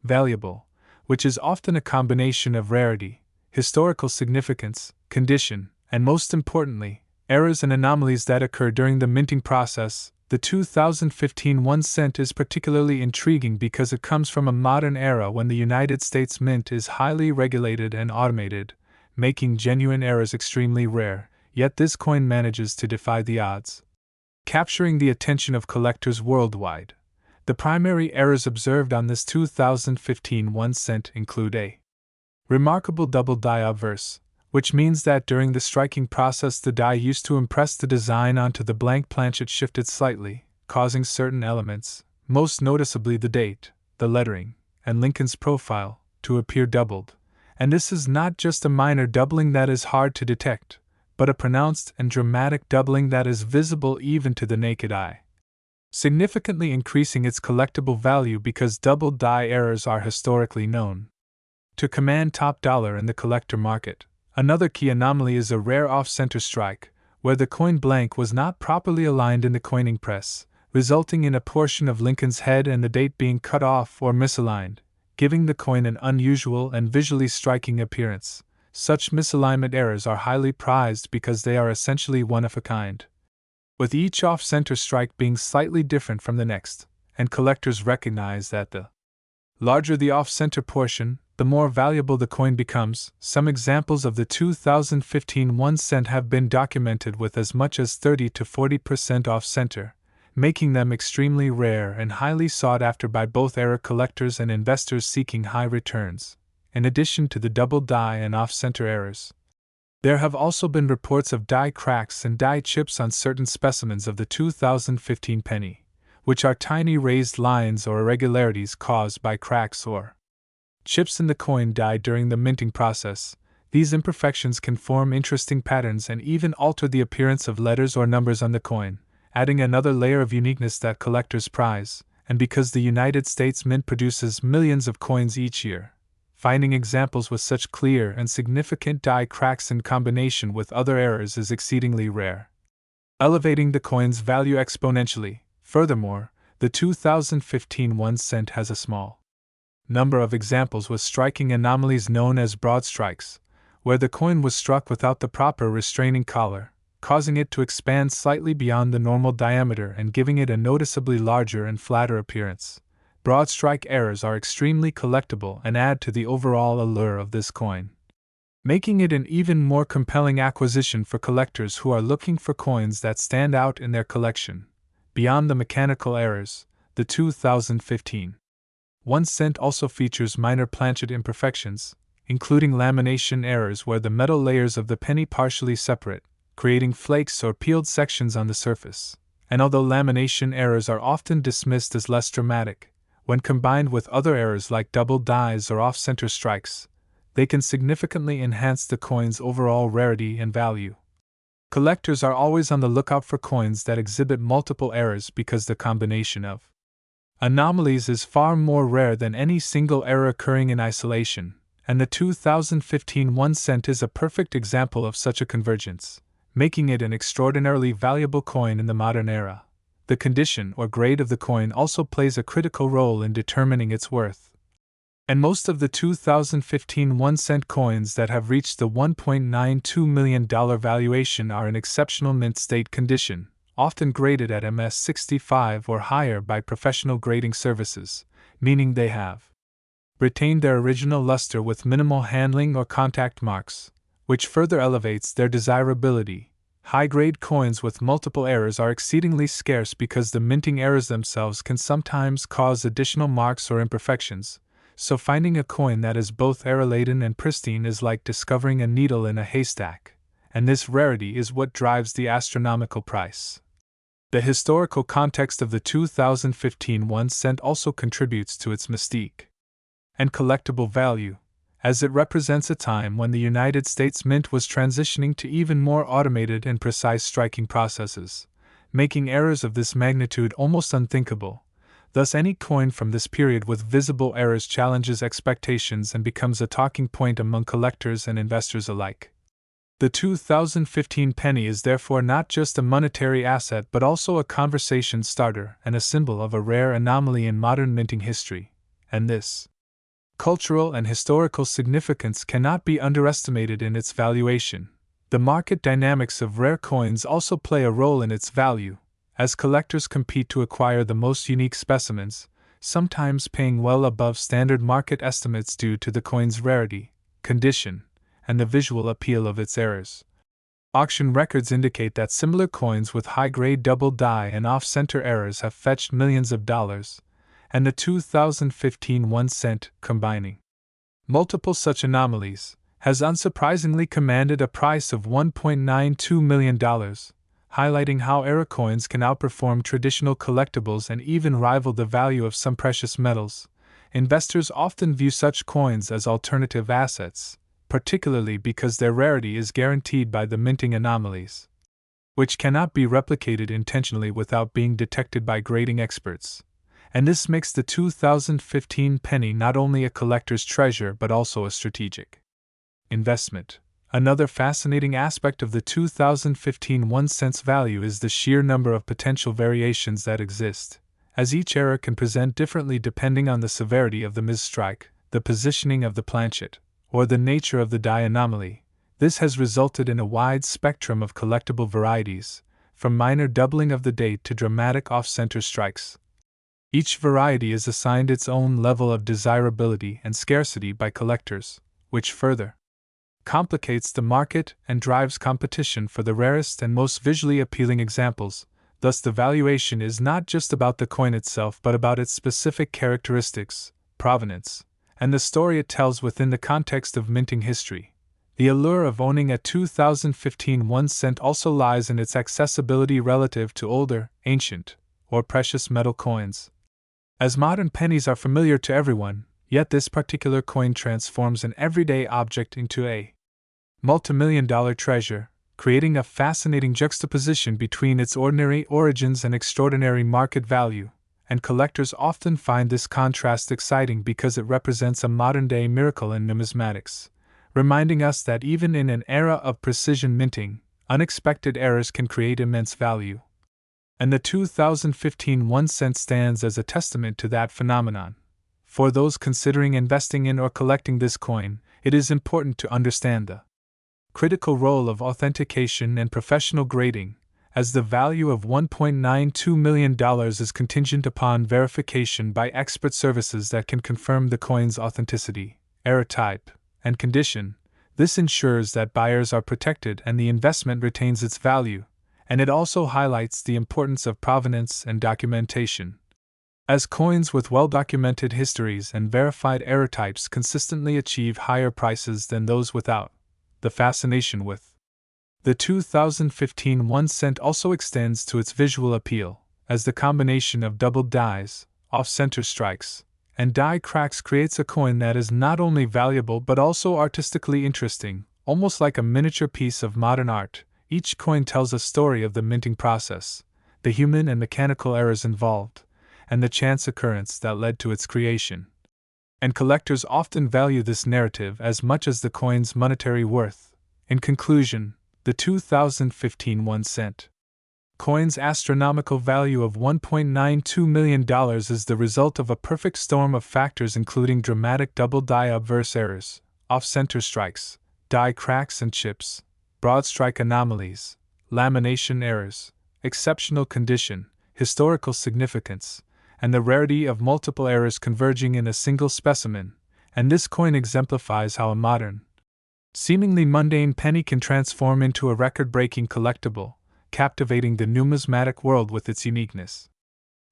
valuable, which is often a combination of rarity, historical significance, condition, and most importantly, errors and anomalies that occur during the minting process. The 2015 1 cent is particularly intriguing because it comes from a modern era when the United States Mint is highly regulated and automated, making genuine errors extremely rare, yet this coin manages to defy the odds, capturing the attention of collectors worldwide. The primary errors observed on this 2015 1 cent include a remarkable double die obverse, which means that during the striking process the die used to impress the design onto the blank planchet shifted slightly, causing certain elements, most noticeably the date, the lettering, and Lincoln's profile, to appear doubled. And this is not just a minor doubling that is hard to detect, but a pronounced and dramatic doubling that is visible even to the naked eye, significantly increasing its collectible value because double die errors are historically known to command top dollar in the collector market. Another key anomaly is a rare off-center strike, where the coin blank was not properly aligned in the coining press, resulting in a portion of Lincoln's head and the date being cut off or misaligned, giving the coin an unusual and visually striking appearance. Such misalignment errors are highly prized because they are essentially one of a kind, with each off-center strike being slightly different from the next, and collectors recognize that the larger the off-center portion, the more valuable the coin becomes. Some examples of the 2015 1 cent have been documented with as much as 30 to 40% off-center, making them extremely rare and highly sought after by both error collectors and investors seeking high returns. In addition to the double die and off-center errors, there have also been reports of die cracks and die chips on certain specimens of the 2015 penny, which are tiny raised lines or irregularities caused by cracks or chips in the coin die during the minting process. These imperfections can form interesting patterns and even alter the appearance of letters or numbers on the coin, adding another layer of uniqueness that collectors prize. And because the United States Mint produces millions of coins each year, Finding examples with such clear and significant die cracks in combination with other errors is exceedingly rare, elevating the coin's value exponentially. Furthermore, the 2015 1 cent has a small number of examples with striking anomalies known as broad strikes, where the coin was struck without the proper restraining collar, causing it to expand slightly beyond the normal diameter and giving it a noticeably larger and flatter appearance. Broad strike errors are extremely collectible and add to the overall allure of this coin, making it an even more compelling acquisition for collectors who are looking for coins that stand out in their collection. Beyond the mechanical errors, the 2015 1 cent also features minor planchet imperfections, including lamination errors where the metal layers of the penny partially separate, creating flakes or peeled sections on the surface. And although lamination errors are often dismissed as less dramatic, when combined with other errors like double dies or off-center strikes, they can significantly enhance the coin's overall rarity and value. Collectors are always on the lookout for coins that exhibit multiple errors because the combination of anomalies is far more rare than any single error occurring in isolation, and the 2015 1 cent is a perfect example of such a convergence, making it an extraordinarily valuable coin in the modern era. The condition or grade of the coin also plays a critical role in determining its worth, and most of the 2015 1 cent coins that have reached the $1.92 million valuation are in exceptional mint state condition, often graded at MS 65 or higher by professional grading services, meaning they have retained their original luster with minimal handling or contact marks, which further elevates their desirability. High-grade coins with multiple errors are exceedingly scarce because the minting errors themselves can sometimes cause additional marks or imperfections, so finding a coin that is both error-laden and pristine is like discovering a needle in a haystack, and this rarity is what drives the astronomical price. The historical context of the 2015 1 cent also contributes to its mystique and collectible value, as it represents a time when the United States Mint was transitioning to even more automated and precise striking processes, making errors of this magnitude almost unthinkable. Thus, any coin from this period with visible errors challenges expectations and becomes a talking point among collectors and investors alike. The 2015 penny is therefore not just a monetary asset but also a conversation starter and a symbol of a rare anomaly in modern minting history, and this cultural and historical significance cannot be underestimated in its valuation. The market dynamics of rare coins also play a role in its value, as collectors compete to acquire the most unique specimens, sometimes paying well above standard market estimates due to the coin's rarity, condition, and the visual appeal of its errors. Auction records indicate that similar coins with high-grade double die and off-center errors have fetched millions of dollars, and the 2015 1 cent, combining multiple such anomalies, has unsurprisingly commanded a price of $1.92 million, highlighting how error coins can outperform traditional collectibles and even rival the value of some precious metals. Investors often view such coins as alternative assets, particularly because their rarity is guaranteed by the minting anomalies, which cannot be replicated intentionally without being detected by grading experts. And this makes the 2015 penny not only a collector's treasure but also a strategic investment. Another fascinating aspect of the 2015 1 cent's value is the sheer number of potential variations that exist, as each error can present differently depending on the severity of the misstrike, the positioning of the planchet, or the nature of the die anomaly. This has resulted in a wide spectrum of collectible varieties, from minor doubling of the date to dramatic off-center strikes. Each variety is assigned its own level of desirability and scarcity by collectors, which further complicates the market and drives competition for the rarest and most visually appealing examples. Thus, the valuation is not just about the coin itself but about its specific characteristics, provenance, and the story it tells within the context of minting history. The allure of owning a 2015 1 cent also lies in its accessibility relative to older, ancient, or precious metal coins. As modern pennies are familiar to everyone, yet this particular coin transforms an everyday object into a multimillion-dollar treasure, creating a fascinating juxtaposition between its ordinary origins and extraordinary market value. and collectors often find this contrast exciting because it represents a modern-day miracle in numismatics, reminding us that even in an era of precision minting, unexpected errors can create immense value. And the 2015 1 cent stands as a testament to that phenomenon. For those considering investing in or collecting this coin, it is important to understand the critical role of authentication and professional grading, as the value of $1.92 million is contingent upon verification by expert services that can confirm the coin's authenticity, error type, and condition. This ensures that buyers are protected and the investment retains its value, and it also highlights the importance of provenance and documentation. As coins with well-documented histories and verified error types consistently achieve higher prices than those without, the fascination with the 2015 1 cent also extends to its visual appeal, as the combination of doubled dies, off-center strikes, and die cracks creates a coin that is not only valuable but also artistically interesting, almost like a miniature piece of modern art. Each coin tells a story of the minting process, the human and mechanical errors involved, and the chance occurrence that led to its creation. And collectors often value this narrative as much as the coin's monetary worth. In conclusion, the 2015 1 cent coin's astronomical value of $1.92 million is the result of a perfect storm of factors including dramatic double die obverse errors, off-center strikes, die cracks and chips, broad strike anomalies, lamination errors, exceptional condition, historical significance, and the rarity of multiple errors converging in a single specimen, and this coin exemplifies how a modern, seemingly mundane penny can transform into a record-breaking collectible, captivating the numismatic world with its uniqueness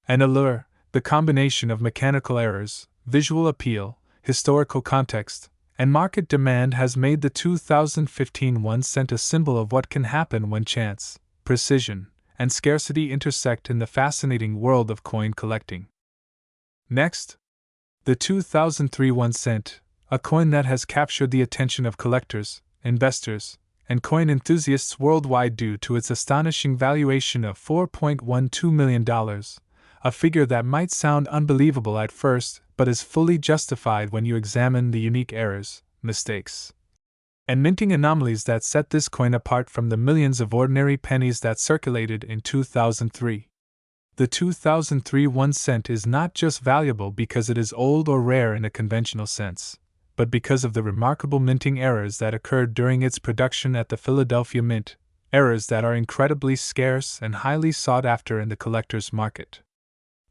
and allure. The combination of mechanical errors, visual appeal, historical context, and market demand has made the 2015 1 cent a symbol of what can happen when chance, precision, and scarcity intersect in the fascinating world of coin collecting. Next, the 2003 1 cent, a coin that has captured the attention of collectors, investors, and coin enthusiasts worldwide due to its astonishing valuation of $4.12 million, a figure that might sound unbelievable at first but is fully justified when you examine the unique errors, mistakes, and minting anomalies that set this coin apart from the millions of ordinary pennies that circulated in 2003. The 2003 1 cent is not just valuable because it is old or rare in a conventional sense, but because of the remarkable minting errors that occurred during its production at the Philadelphia Mint, errors that are incredibly scarce and highly sought after in the collector's market.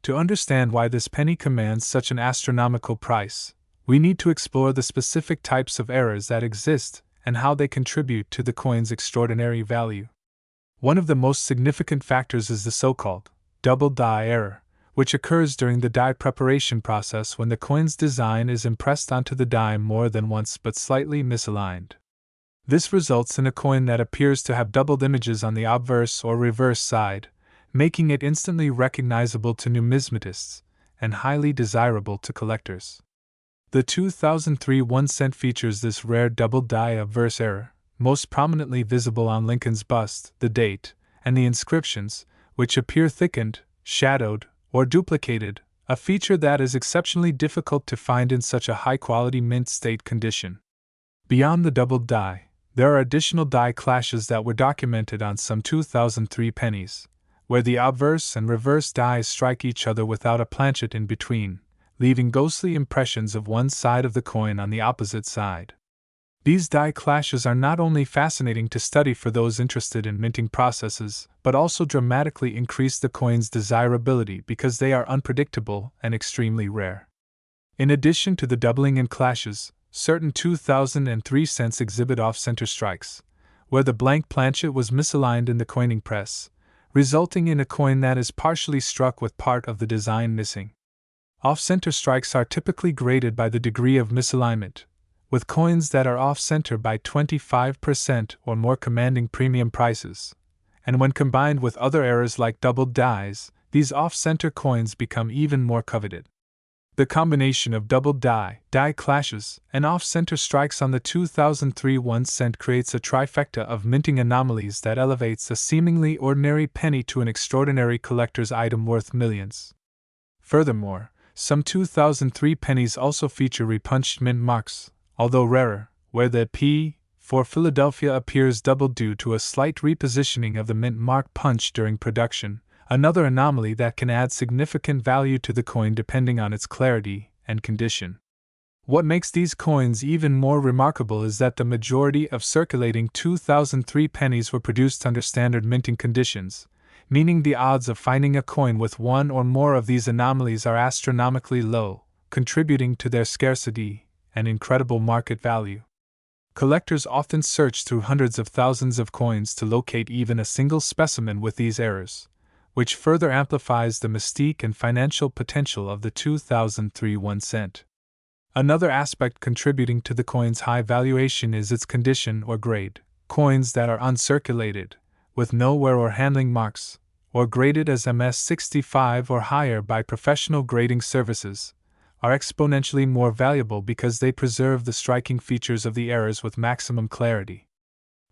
To understand why this penny commands such an astronomical price, we need to explore the specific types of errors that exist and how they contribute to the coin's extraordinary value. One of the most significant factors is the so-called double die error, which occurs during the die preparation process when the coin's design is impressed onto the die more than once but slightly misaligned. This results in a coin that appears to have doubled images on the obverse or reverse side, making it instantly recognizable to numismatists and highly desirable to collectors. The 2003 1 cent features this rare double die obverse error, most prominently visible on Lincoln's bust, the date, and the inscriptions, which appear thickened, shadowed, or duplicated, a feature that is exceptionally difficult to find in such a high-quality mint state condition. Beyond the doubled die, there are additional die clashes that were documented on some 2003 pennies, where the obverse and reverse dies strike each other without a planchet in between, leaving ghostly impressions of one side of the coin on the opposite side. These die clashes are not only fascinating to study for those interested in minting processes, but also dramatically increase the coin's desirability because they are unpredictable and extremely rare. In addition to the doubling in clashes, certain 2003 cents exhibit off-center strikes, where the blank planchet was misaligned in the coining press, resulting in a coin that is partially struck with part of the design missing. Off-center strikes are typically graded by the degree of misalignment, with coins that are off-center by 25% or more commanding premium prices, and when combined with other errors like doubled dies, these off-center coins become even more coveted. The combination of doubled die clashes, and off-center strikes on the 2003 1 cent creates a trifecta of minting anomalies that elevates a seemingly ordinary penny to an extraordinary collector's item worth millions. Furthermore, some 2003 pennies also feature repunched mint marks, although rarer, where the P for Philadelphia appears doubled due to a slight repositioning of the mint mark punch during production, another anomaly that can add significant value to the coin depending on its clarity and condition. What makes these coins even more remarkable is that the majority of circulating 2003 pennies were produced under standard minting conditions, meaning the odds of finding a coin with one or more of these anomalies are astronomically low, contributing to their scarcity and incredible market value. Collectors often search through hundreds of thousands of coins to locate even a single specimen with these errors, which further amplifies the mystique and financial potential of the 2003 1 cent. Another aspect contributing to the coin's high valuation is its condition or grade. Coins that are uncirculated, with no wear or handling marks, or graded as MS65 or higher by professional grading services, are exponentially more valuable because they preserve the striking features of the errors with maximum clarity.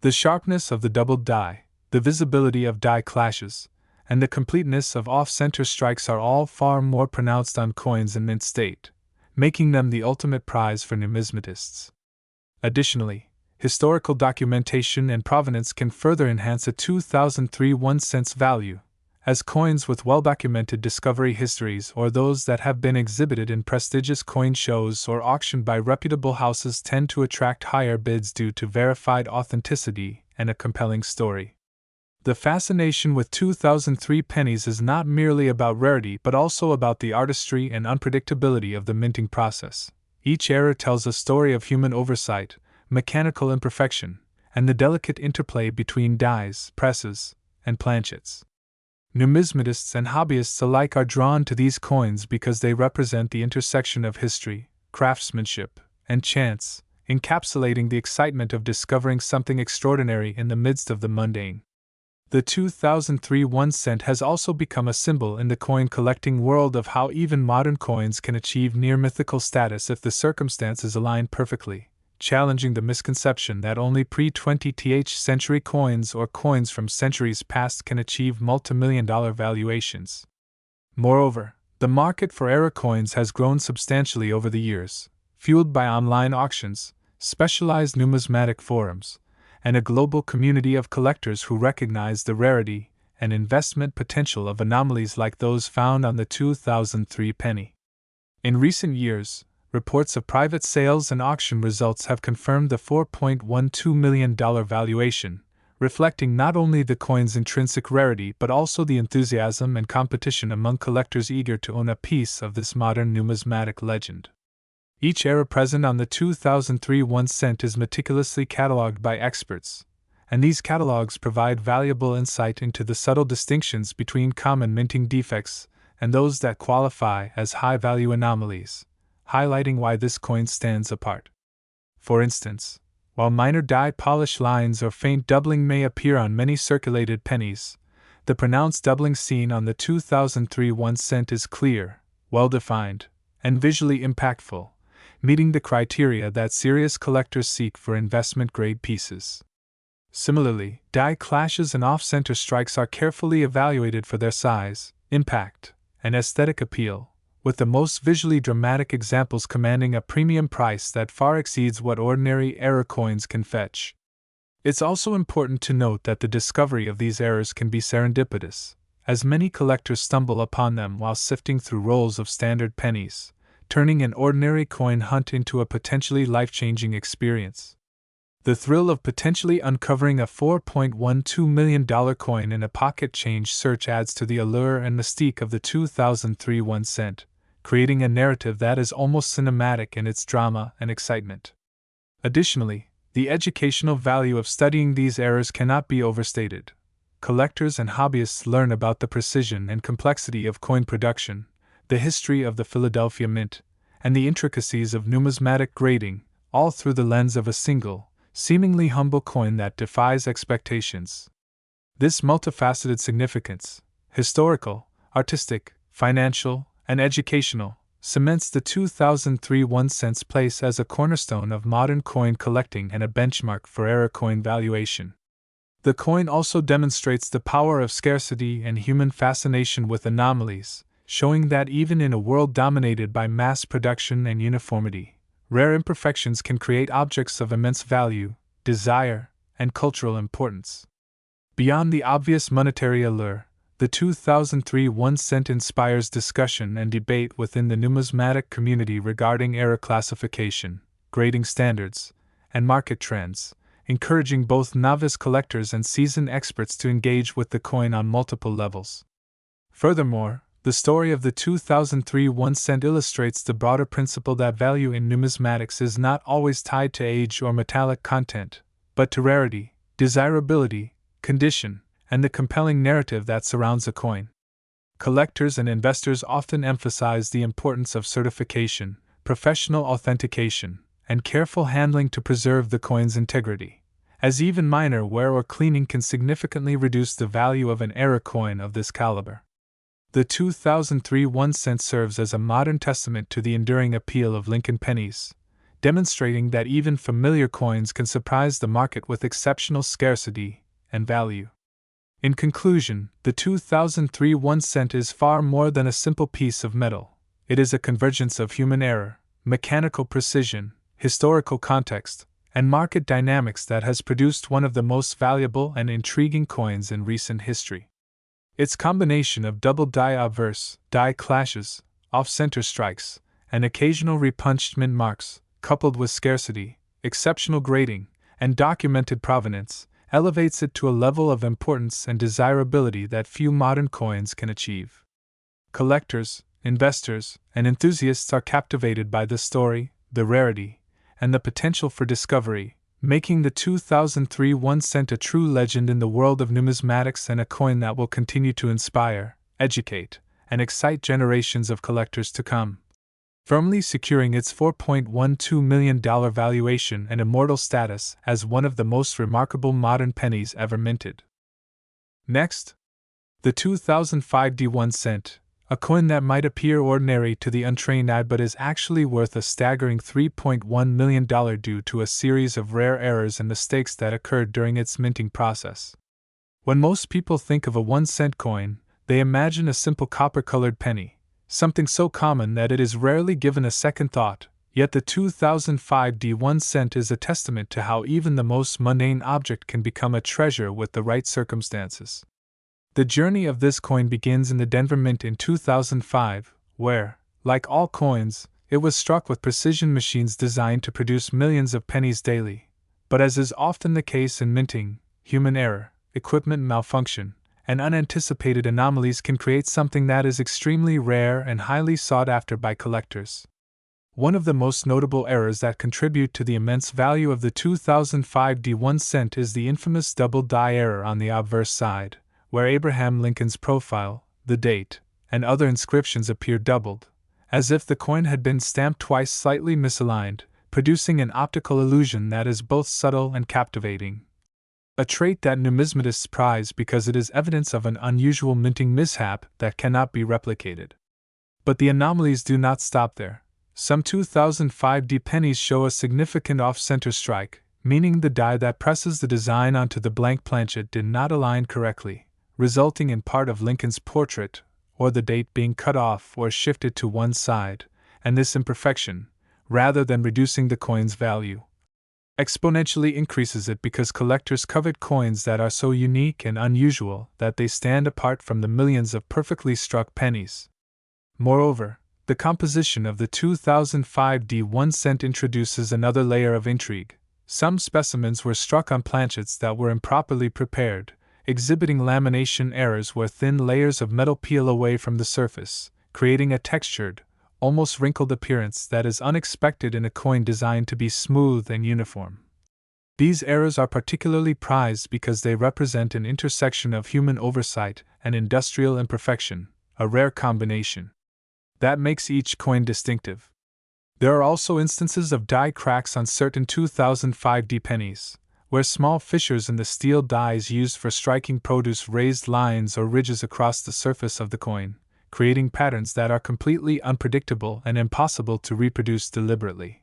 The sharpness of the doubled die, the visibility of die clashes, and the completeness of off-center strikes are all far more pronounced on coins in mint state, making them the ultimate prize for numismatists. Additionally, historical documentation and provenance can further enhance a 2003 1 cent's value, as coins with well-documented discovery histories or those that have been exhibited in prestigious coin shows or auctioned by reputable houses tend to attract higher bids due to verified authenticity and a compelling story. The fascination with 2003 pennies is not merely about rarity but also about the artistry and unpredictability of the minting process. Each error tells a story of human oversight, mechanical imperfection, and the delicate interplay between dies, presses, and planchets. Numismatists and hobbyists alike are drawn to these coins because they represent the intersection of history, craftsmanship, and chance, encapsulating the excitement of discovering something extraordinary in the midst of the mundane. The 2003 1 cent has also become a symbol in the coin collecting world of how even modern coins can achieve near mythical status if the circumstances align perfectly, challenging the misconception that only pre-20th century coins or coins from centuries past can achieve multimillion-dollar valuations. Moreover, the market for error coins has grown substantially over the years, fueled by online auctions, specialized numismatic forums, and a global community of collectors who recognize the rarity and investment potential of anomalies like those found on the 2003 penny. In recent years, reports of private sales and auction results have confirmed the $4.12 million valuation, reflecting not only the coin's intrinsic rarity but also the enthusiasm and competition among collectors eager to own a piece of this modern numismatic legend. Each error present on the 2003 1 cent is meticulously catalogued by experts, and these catalogs provide valuable insight into the subtle distinctions between common minting defects and those that qualify as high-value anomalies, highlighting why this coin stands apart. For instance, while minor die polish lines or faint doubling may appear on many circulated pennies, the pronounced doubling seen on the 2003 1 cent is clear, well-defined, and visually impactful, meeting the criteria that serious collectors seek for investment-grade pieces. Similarly, die clashes and off-center strikes are carefully evaluated for their size, impact, and aesthetic appeal, with the most visually dramatic examples commanding a premium price that far exceeds what ordinary error coins can fetch. It's also important to note that the discovery of these errors can be serendipitous, as many collectors stumble upon them while sifting through rolls of standard pennies, turning an ordinary coin hunt into a potentially life-changing experience. The thrill of potentially uncovering a $4.12 million coin in a pocket change search adds to the allure and mystique of the 2003 1 cent, creating a narrative that is almost cinematic in its drama and excitement. Additionally, the educational value of studying these errors cannot be overstated. Collectors and hobbyists learn about the precision and complexity of coin production, the history of the Philadelphia Mint, and the intricacies of numismatic grading, all through the lens of a single, seemingly humble coin that defies expectations. This multifaceted significance, historical, artistic, financial, and educational, cements the 2003 1 cent's place as a cornerstone of modern coin collecting and a benchmark for error coin valuation. The coin also demonstrates the power of scarcity and human fascination with anomalies, showing that even in a world dominated by mass production and uniformity, rare imperfections can create objects of immense value, desire, and cultural importance. Beyond the obvious monetary allure, the 2003 1 cent inspires discussion and debate within the numismatic community regarding era classification, grading standards, and market trends, encouraging both novice collectors and seasoned experts to engage with the coin on multiple levels. Furthermore, the story of the 2003 1 cent illustrates the broader principle that value in numismatics is not always tied to age or metallic content, but to rarity, desirability, condition, and the compelling narrative that surrounds a coin. Collectors and investors often emphasize the importance of certification, professional authentication, and careful handling to preserve the coin's integrity, as even minor wear or cleaning can significantly reduce the value of an era coin of this caliber. The 2003 1 cent serves as a modern testament to the enduring appeal of Lincoln pennies, demonstrating that even familiar coins can surprise the market with exceptional scarcity and value. In conclusion, the 2003 1 cent is far more than a simple piece of metal. It is a convergence of human error, mechanical precision, historical context, and market dynamics that has produced one of the most valuable and intriguing coins in recent history. Its combination of double die obverse, die clashes, off-center strikes, and occasional repunchment marks, coupled with scarcity, exceptional grading, and documented provenance, elevates it to a level of importance and desirability that few modern coins can achieve. Collectors, investors, and enthusiasts are captivated by the story, the rarity, and the potential for discovery, making the 2003 1 cent a true legend in the world of numismatics and a coin that will continue to inspire, educate, and excite generations of collectors to come, firmly securing its $4.12 million valuation and immortal status as one of the most remarkable modern pennies ever minted. Next, the 2005 1 cent, a coin that might appear ordinary to the untrained eye but is actually worth a staggering $3.1 million due to a series of rare errors and mistakes that occurred during its minting process. When most people think of a 1 cent coin, they imagine a simple copper-colored penny, something so common that it is rarely given a second thought, yet the 2005 1 cent is a testament to how even the most mundane object can become a treasure with the right circumstances. The journey of this coin begins in the Denver Mint in 2005, where, like all coins, it was struck with precision machines designed to produce millions of pennies daily. But as is often the case in minting, human error, equipment malfunction, and unanticipated anomalies can create something that is extremely rare and highly sought after by collectors. One of the most notable errors that contribute to the immense value of the 2005 1 cent is the infamous double die error on the obverse side, where Abraham Lincoln's profile, the date, and other inscriptions appear doubled, as if the coin had been stamped twice slightly misaligned, producing an optical illusion that is both subtle and captivating. A trait that numismatists prize because it is evidence of an unusual minting mishap that cannot be replicated. But the anomalies do not stop there. Some 2005 pennies show a significant off-center strike, meaning the die that presses the design onto the blank planchet did not align correctly, resulting in part of Lincoln's portrait, or the date being cut off or shifted to one side, and this imperfection, rather than reducing the coin's value, exponentially increases it because collectors covet coins that are so unique and unusual that they stand apart from the millions of perfectly struck pennies. Moreover, the composition of the 2005 1 cent introduces another layer of intrigue. Some specimens were struck on planchets that were improperly prepared, exhibiting lamination errors where thin layers of metal peel away from the surface, creating a textured, almost wrinkled appearance that is unexpected in a coin designed to be smooth and uniform. These errors are particularly prized because they represent an intersection of human oversight and industrial imperfection, a rare combination that makes each coin distinctive. There are also instances of die cracks on certain 2005 pennies, where small fissures in the steel dies used for striking produce raised lines or ridges across the surface of the coin, creating patterns that are completely unpredictable and impossible to reproduce deliberately.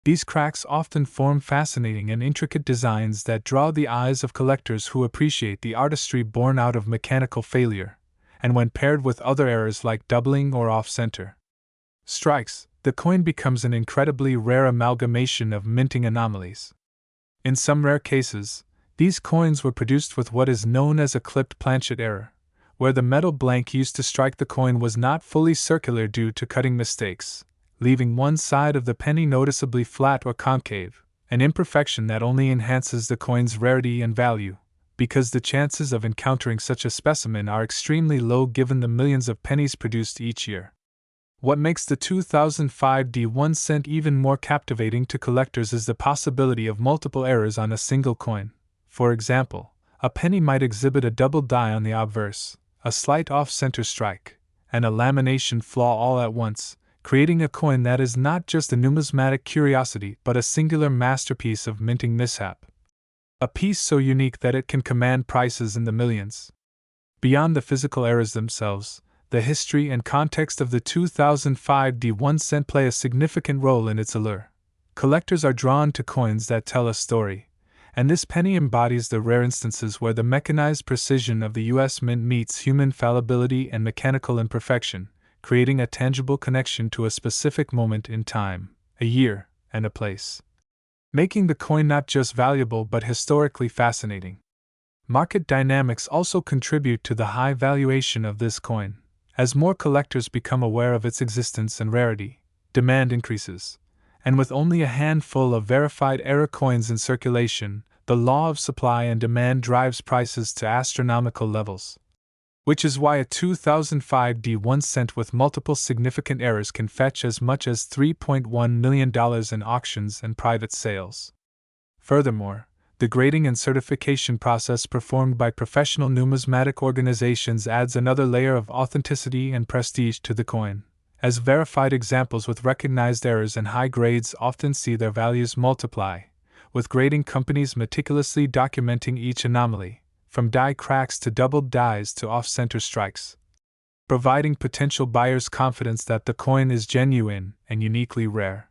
These cracks often form fascinating and intricate designs that draw the eyes of collectors who appreciate the artistry born out of mechanical failure, and when paired with other errors like doubling or off-center strikes, the coin becomes an incredibly rare amalgamation of minting anomalies. In some rare cases, these coins were produced with what is known as a clipped planchet error, where the metal blank used to strike the coin was not fully circular due to cutting mistakes, leaving one side of the penny noticeably flat or concave, an imperfection that only enhances the coin's rarity and value, because the chances of encountering such a specimen are extremely low given the millions of pennies produced each year. What makes the 2005 D1 cent even more captivating to collectors is the possibility of multiple errors on a single coin. For example, a penny might exhibit a double die on the obverse, a slight off-center strike, and a lamination flaw all at once, creating a coin that is not just a numismatic curiosity but a singular masterpiece of minting mishap. A piece so unique that it can command prices in the millions. Beyond the physical errors themselves, the history and context of the 2005 D1 cent play a significant role in its allure. Collectors are drawn to coins that tell a story, and this penny embodies the rare instances where the mechanized precision of the U.S. Mint meets human fallibility and mechanical imperfection, creating a tangible connection to a specific moment in time, a year, and a place, making the coin not just valuable but historically fascinating. Market dynamics also contribute to the high valuation of this coin. As more collectors become aware of its existence and rarity, demand increases, and with only a handful of verified error coins in circulation, the law of supply and demand drives prices to astronomical levels. Which is why a 2005 D1 cent with multiple significant errors can fetch as much as $3.1 million in auctions and private sales. Furthermore, the grading and certification process performed by professional numismatic organizations adds another layer of authenticity and prestige to the coin, as verified examples with recognized errors and high grades often see their values multiply, with grading companies meticulously documenting each anomaly, from die cracks to doubled dies to off-center strikes, providing potential buyers confidence that the coin is genuine and uniquely rare.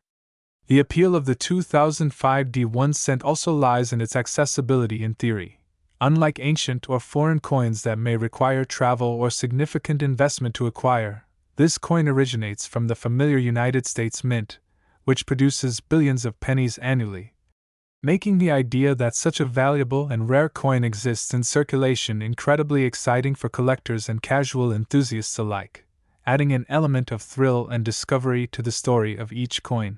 The appeal of the 2005 D1 cent also lies in its accessibility in theory. Unlike ancient or foreign coins that may require travel or significant investment to acquire, this coin originates from the familiar United States Mint, which produces billions of pennies annually, making the idea that such a valuable and rare coin exists in circulation incredibly exciting for collectors and casual enthusiasts alike, adding an element of thrill and discovery to the story of each coin.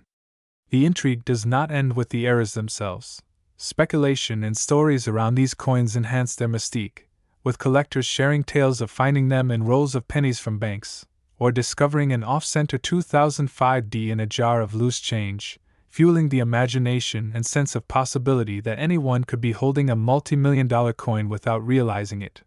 The intrigue does not end with the errors themselves. Speculation and stories around these coins enhance their mystique, with collectors sharing tales of finding them in rolls of pennies from banks, or discovering an off-center 2005 D in a jar of loose change, fueling the imagination and sense of possibility that anyone could be holding a multi-million-dollar coin without realizing it.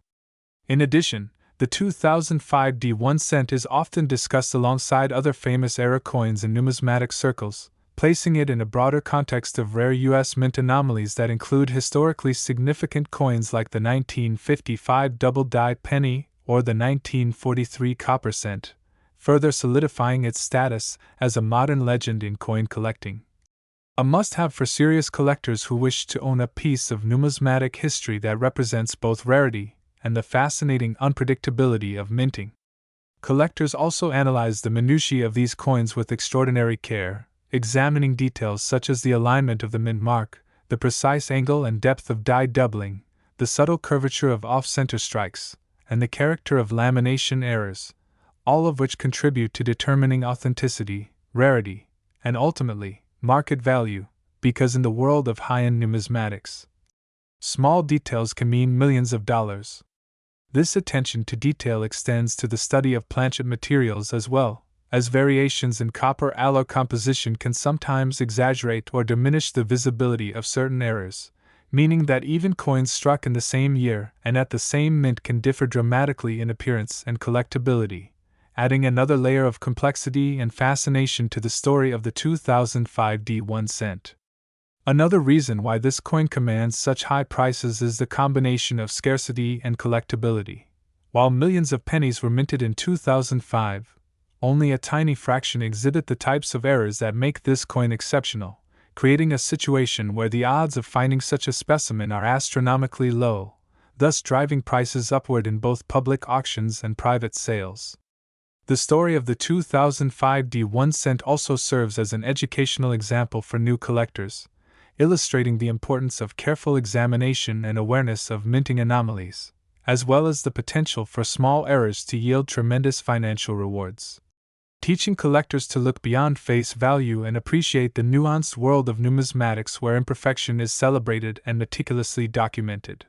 In addition, the 2005 D1 cent is often discussed alongside other famous era coins in numismatic circles, placing it in a broader context of rare U.S. Mint anomalies that include historically significant coins like the 1955 double-die penny or the 1943 copper cent, further solidifying its status as a modern legend in coin collecting. A must-have for serious collectors who wish to own a piece of numismatic history that represents both rarity and the fascinating unpredictability of minting. Collectors also analyze the minutiae of these coins with extraordinary care, examining details such as the alignment of the mint mark, the precise angle and depth of die doubling, the subtle curvature of off-center strikes, and the character of lamination errors, all of which contribute to determining authenticity, rarity, and ultimately, market value, because in the world of high-end numismatics, small details can mean millions of dollars. This attention to detail extends to the study of planchet materials as well, as variations in copper alloy composition can sometimes exaggerate or diminish the visibility of certain errors, meaning that even coins struck in the same year and at the same mint can differ dramatically in appearance and collectability, adding another layer of complexity and fascination to the story of the 2005 D1 cent. Another reason why this coin commands such high prices is the combination of scarcity and collectability. While millions of pennies were minted in 2005, only a tiny fraction exhibit the types of errors that make this coin exceptional, creating a situation where the odds of finding such a specimen are astronomically low, thus driving prices upward in both public auctions and private sales. The story of the 2005 D1 cent also serves as an educational example for new collectors, illustrating the importance of careful examination and awareness of minting anomalies, as well as the potential for small errors to yield tremendous financial rewards. Teaching collectors to look beyond face value and appreciate the nuanced world of numismatics where imperfection is celebrated and meticulously documented.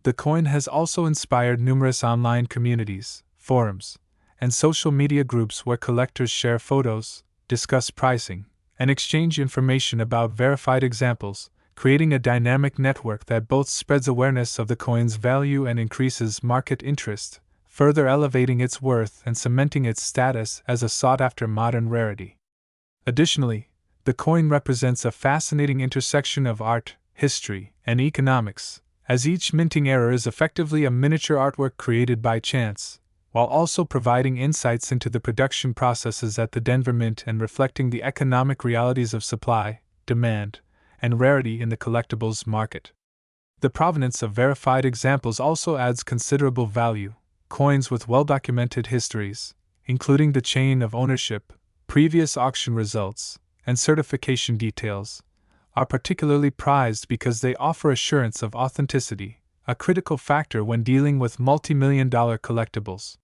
The coin has also inspired numerous online communities, forums, and social media groups where collectors share photos, discuss pricing, and exchange information about verified examples, creating a dynamic network that both spreads awareness of the coin's value and increases market interest, further elevating its worth and cementing its status as a sought-after modern rarity. Additionally, the coin represents a fascinating intersection of art, history, and economics, as each minting error is effectively a miniature artwork created by chance, while also providing insights into the production processes at the Denver Mint and reflecting the economic realities of supply, demand, and rarity in the collectibles market. The provenance of verified examples also adds considerable value. Coins with well-documented histories, including the chain of ownership, previous auction results, and certification details, are particularly prized because they offer assurance of authenticity, a critical factor when dealing with multi-million-dollar collectibles.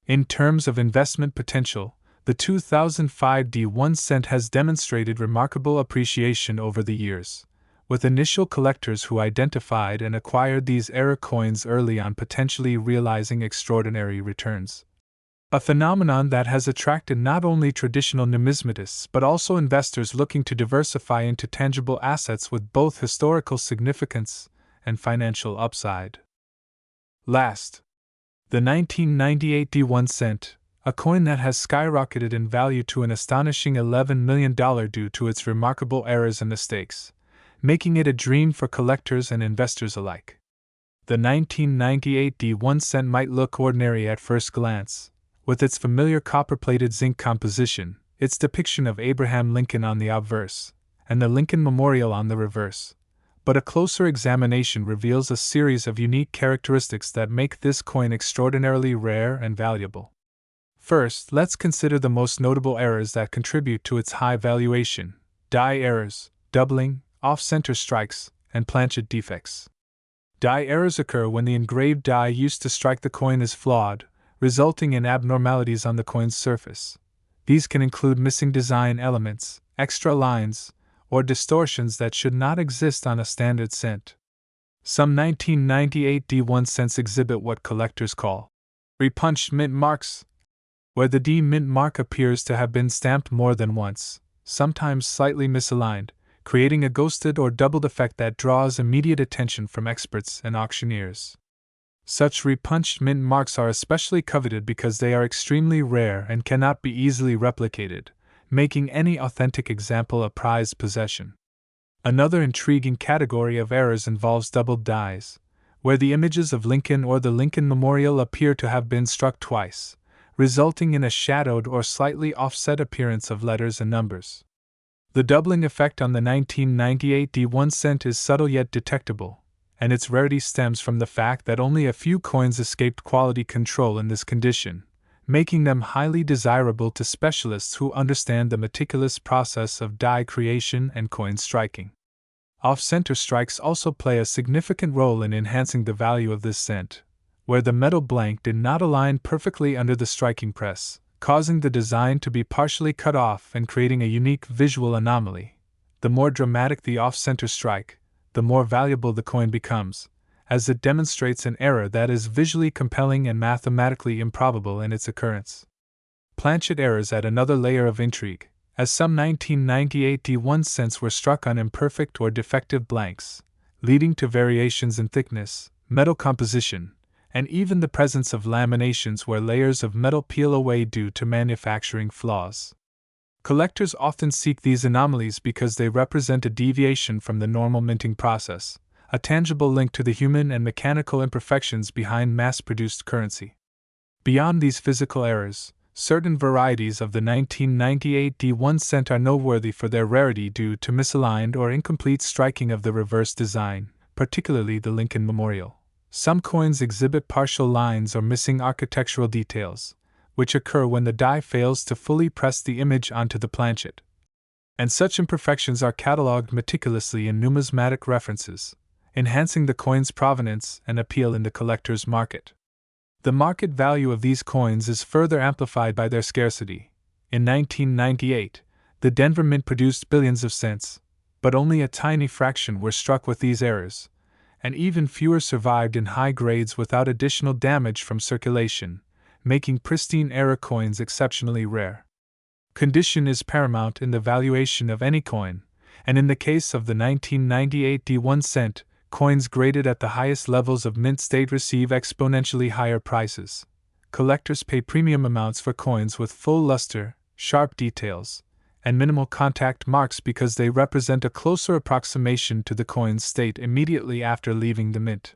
In terms of investment potential, the 2005 D1 cent has demonstrated remarkable appreciation over the years, with initial collectors who identified and acquired these error coins early on potentially realizing extraordinary returns. A phenomenon that has attracted not only traditional numismatists but also investors looking to diversify into tangible assets with both historical significance and financial upside. Last, the 1998 D1 cent, a coin that has skyrocketed in value to an astonishing $11 million due to its remarkable errors and mistakes, making it a dream for collectors and investors alike. The 1998 D1 cent might look ordinary at first glance, with its familiar copper-plated zinc composition, its depiction of Abraham Lincoln on the obverse, and the Lincoln Memorial on the reverse. But a closer examination reveals a series of unique characteristics that make this coin extraordinarily rare and valuable. First, let's consider the most notable errors that contribute to its high valuation: die errors, doubling, off-center strikes, and planchet defects. Die errors occur when the engraved die used to strike the coin is flawed, resulting in abnormalities on the coin's surface. These can include missing design elements, extra lines, or distortions that should not exist on a standard cent. Some 1998 D1 cents exhibit what collectors call repunched mint marks, where the D mint mark appears to have been stamped more than once, sometimes slightly misaligned, creating a ghosted or doubled effect that draws immediate attention from experts and auctioneers. Such repunched mint marks are especially coveted because they are extremely rare and cannot be easily replicated, making any authentic example a prized possession. Another intriguing category of errors involves doubled dies, where the images of Lincoln or the Lincoln Memorial appear to have been struck twice, resulting in a shadowed or slightly offset appearance of letters and numbers. The doubling effect on the 1998 D1 cent is subtle yet detectable, and its rarity stems from the fact that only a few coins escaped quality control in this condition, making them highly desirable to specialists who understand the meticulous process of die creation and coin striking. Off-center strikes also play a significant role in enhancing the value of this cent, where the metal blank did not align perfectly under the striking press, causing the design to be partially cut off and creating a unique visual anomaly. The more dramatic the off-center strike, the more valuable the coin becomes, as it demonstrates an error that is visually compelling and mathematically improbable in its occurrence. Planchet errors add another layer of intrigue, as some 1998 D1 cents were struck on imperfect or defective blanks, leading to variations in thickness, metal composition, and even the presence of laminations where layers of metal peel away due to manufacturing flaws. Collectors often seek these anomalies because they represent a deviation from the normal minting process, a tangible link to the human and mechanical imperfections behind mass-produced currency. Beyond these physical errors, certain varieties of the 1998 D1 cent are noteworthy for their rarity due to misaligned or incomplete striking of the reverse design, particularly the Lincoln Memorial. Some coins exhibit partial lines or missing architectural details, which occur when the die fails to fully press the image onto the planchet. And such imperfections are catalogued meticulously in numismatic references, enhancing the coin's provenance and appeal in the collector's market. The market value of these coins is further amplified by their scarcity. In 1998, the Denver Mint produced billions of cents, but only a tiny fraction were struck with these errors, and even fewer survived in high grades without additional damage from circulation, making pristine error coins exceptionally rare. Condition is paramount in the valuation of any coin, and in the case of the 1998 D1 cent, coins graded at the highest levels of mint state receive exponentially higher prices. Collectors pay premium amounts for coins with full luster, sharp details, and minimal contact marks because they represent a closer approximation to the coin's state immediately after leaving the mint.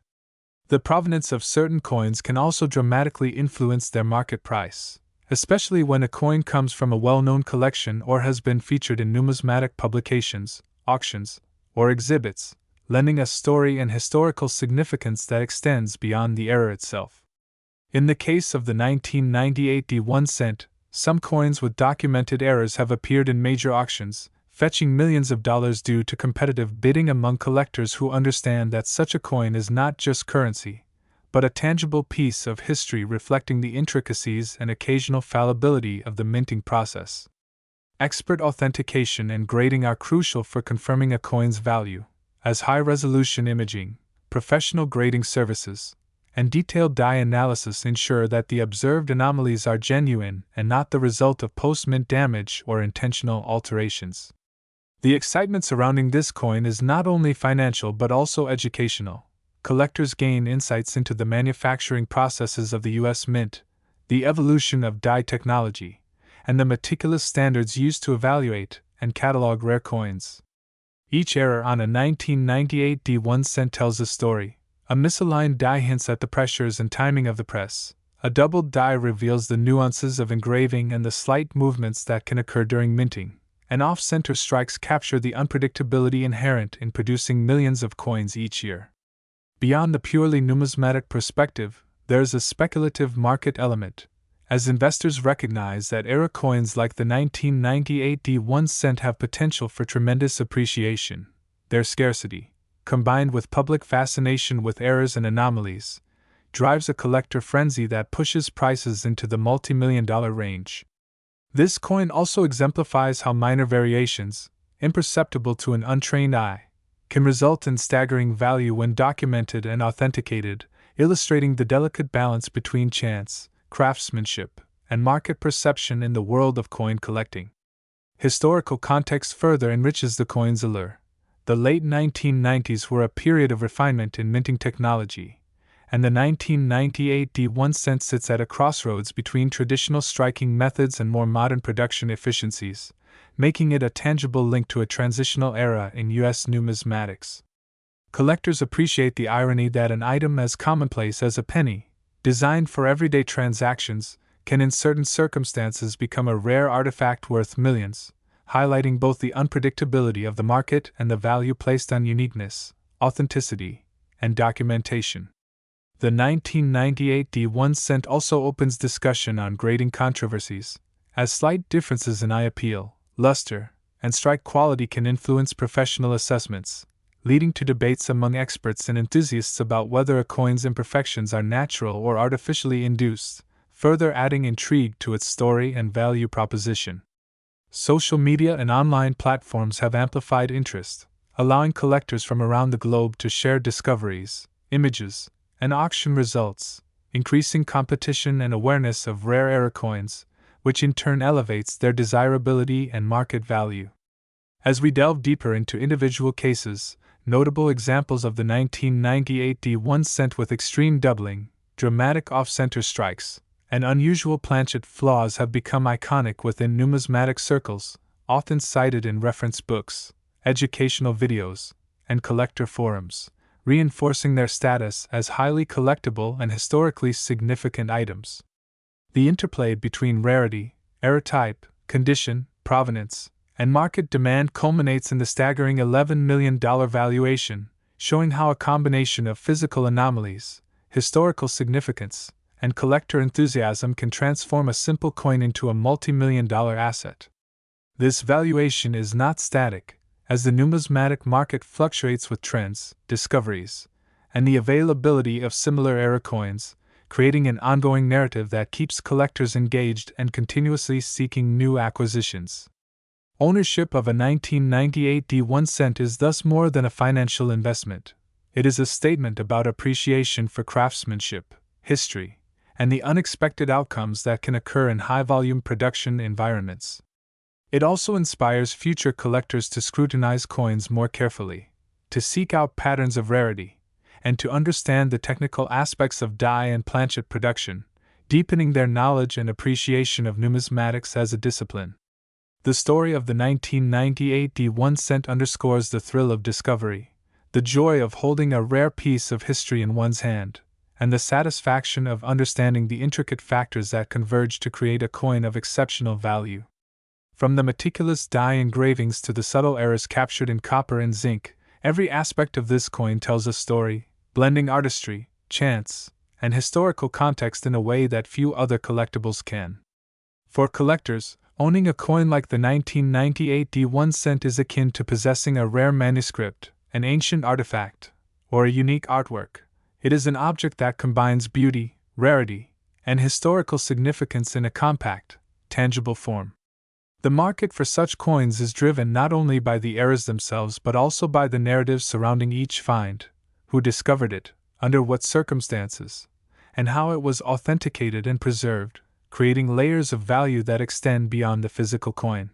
The provenance of certain coins can also dramatically influence their market price, especially when a coin comes from a well-known collection or has been featured in numismatic publications, auctions, or exhibits, lending a story and historical significance that extends beyond the error itself. In the case of the 1998 D1 cent, some coins with documented errors have appeared in major auctions, fetching millions of dollars due to competitive bidding among collectors who understand that such a coin is not just currency, but a tangible piece of history reflecting the intricacies and occasional fallibility of the minting process. Expert authentication and grading are crucial for confirming a coin's value, as high-resolution imaging, professional grading services, and detailed die analysis ensure that the observed anomalies are genuine and not the result of post-mint damage or intentional alterations. The excitement surrounding this coin is not only financial but also educational. Collectors gain insights into the manufacturing processes of the U.S. Mint, the evolution of die technology, and the meticulous standards used to evaluate and catalog rare coins. Each error on a 1998 D1 cent tells a story. A misaligned die hints at the pressures and timing of the press. A doubled die reveals the nuances of engraving and the slight movements that can occur during minting. And off-center strikes capture the unpredictability inherent in producing millions of coins each year. Beyond the purely numismatic perspective, there is a speculative market element, as investors recognize that error coins like the 1998 D1 cent have potential for tremendous appreciation. Their scarcity, combined with public fascination with errors and anomalies, drives a collector frenzy that pushes prices into the multi-million-dollar range. This coin also exemplifies how minor variations, imperceptible to an untrained eye, can result in staggering value when documented and authenticated, illustrating the delicate balance between chance, craftsmanship, and market perception in the world of coin collecting. Historical context further enriches the coin's allure. The late 1990s were a period of refinement in minting technology, and the 1998 D1 cent sits at a crossroads between traditional striking methods and more modern production efficiencies, making it a tangible link to a transitional era in U.S. numismatics. Collectors appreciate the irony that an item as commonplace as a penny, designed for everyday transactions, can in certain circumstances become a rare artifact worth millions, highlighting both the unpredictability of the market and the value placed on uniqueness, authenticity, and documentation. The 1998 D1 cent also opens discussion on grading controversies, as slight differences in eye appeal, luster, and strike quality can influence professional assessments, leading to debates among experts and enthusiasts about whether a coin's imperfections are natural or artificially induced, further adding intrigue to its story and value proposition. Social media and online platforms have amplified interest, allowing collectors from around the globe to share discoveries, images, and auction results, increasing competition and awareness of rare error coins, which in turn elevates their desirability and market value. As we delve deeper into individual cases, notable examples of the 1998 D1 cent with extreme doubling, dramatic off-center strikes, and unusual planchet flaws have become iconic within numismatic circles, often cited in reference books, educational videos, and collector forums, reinforcing their status as highly collectible and historically significant items. The interplay between rarity, error type, condition, provenance, and market demand culminates in the staggering $11 million valuation, showing how a combination of physical anomalies, historical significance, and collector enthusiasm can transform a simple coin into a multi-million-dollar asset. This valuation is not static, as the numismatic market fluctuates with trends, discoveries, and the availability of similar era coins, creating an ongoing narrative that keeps collectors engaged and continuously seeking new acquisitions. Ownership of a 1998 D1 cent is thus more than a financial investment. It is a statement about appreciation for craftsmanship, history, and the unexpected outcomes that can occur in high-volume production environments. It also inspires future collectors to scrutinize coins more carefully, to seek out patterns of rarity, and to understand the technical aspects of die and planchet production, deepening their knowledge and appreciation of numismatics as a discipline. The story of the 1998 D1 cent underscores the thrill of discovery, the joy of holding a rare piece of history in one's hand, and the satisfaction of understanding the intricate factors that converge to create a coin of exceptional value. From the meticulous die engravings to the subtle errors captured in copper and zinc, every aspect of this coin tells a story, blending artistry, chance, and historical context in a way that few other collectibles can. For collectors, owning a coin like the 1998 D1 cent is akin to possessing a rare manuscript, an ancient artifact, or a unique artwork. It is an object that combines beauty, rarity, and historical significance in a compact, tangible form. The market for such coins is driven not only by the eras themselves but also by the narratives surrounding each find, who discovered it, under what circumstances, and how it was authenticated and preserved, creating layers of value that extend beyond the physical coin.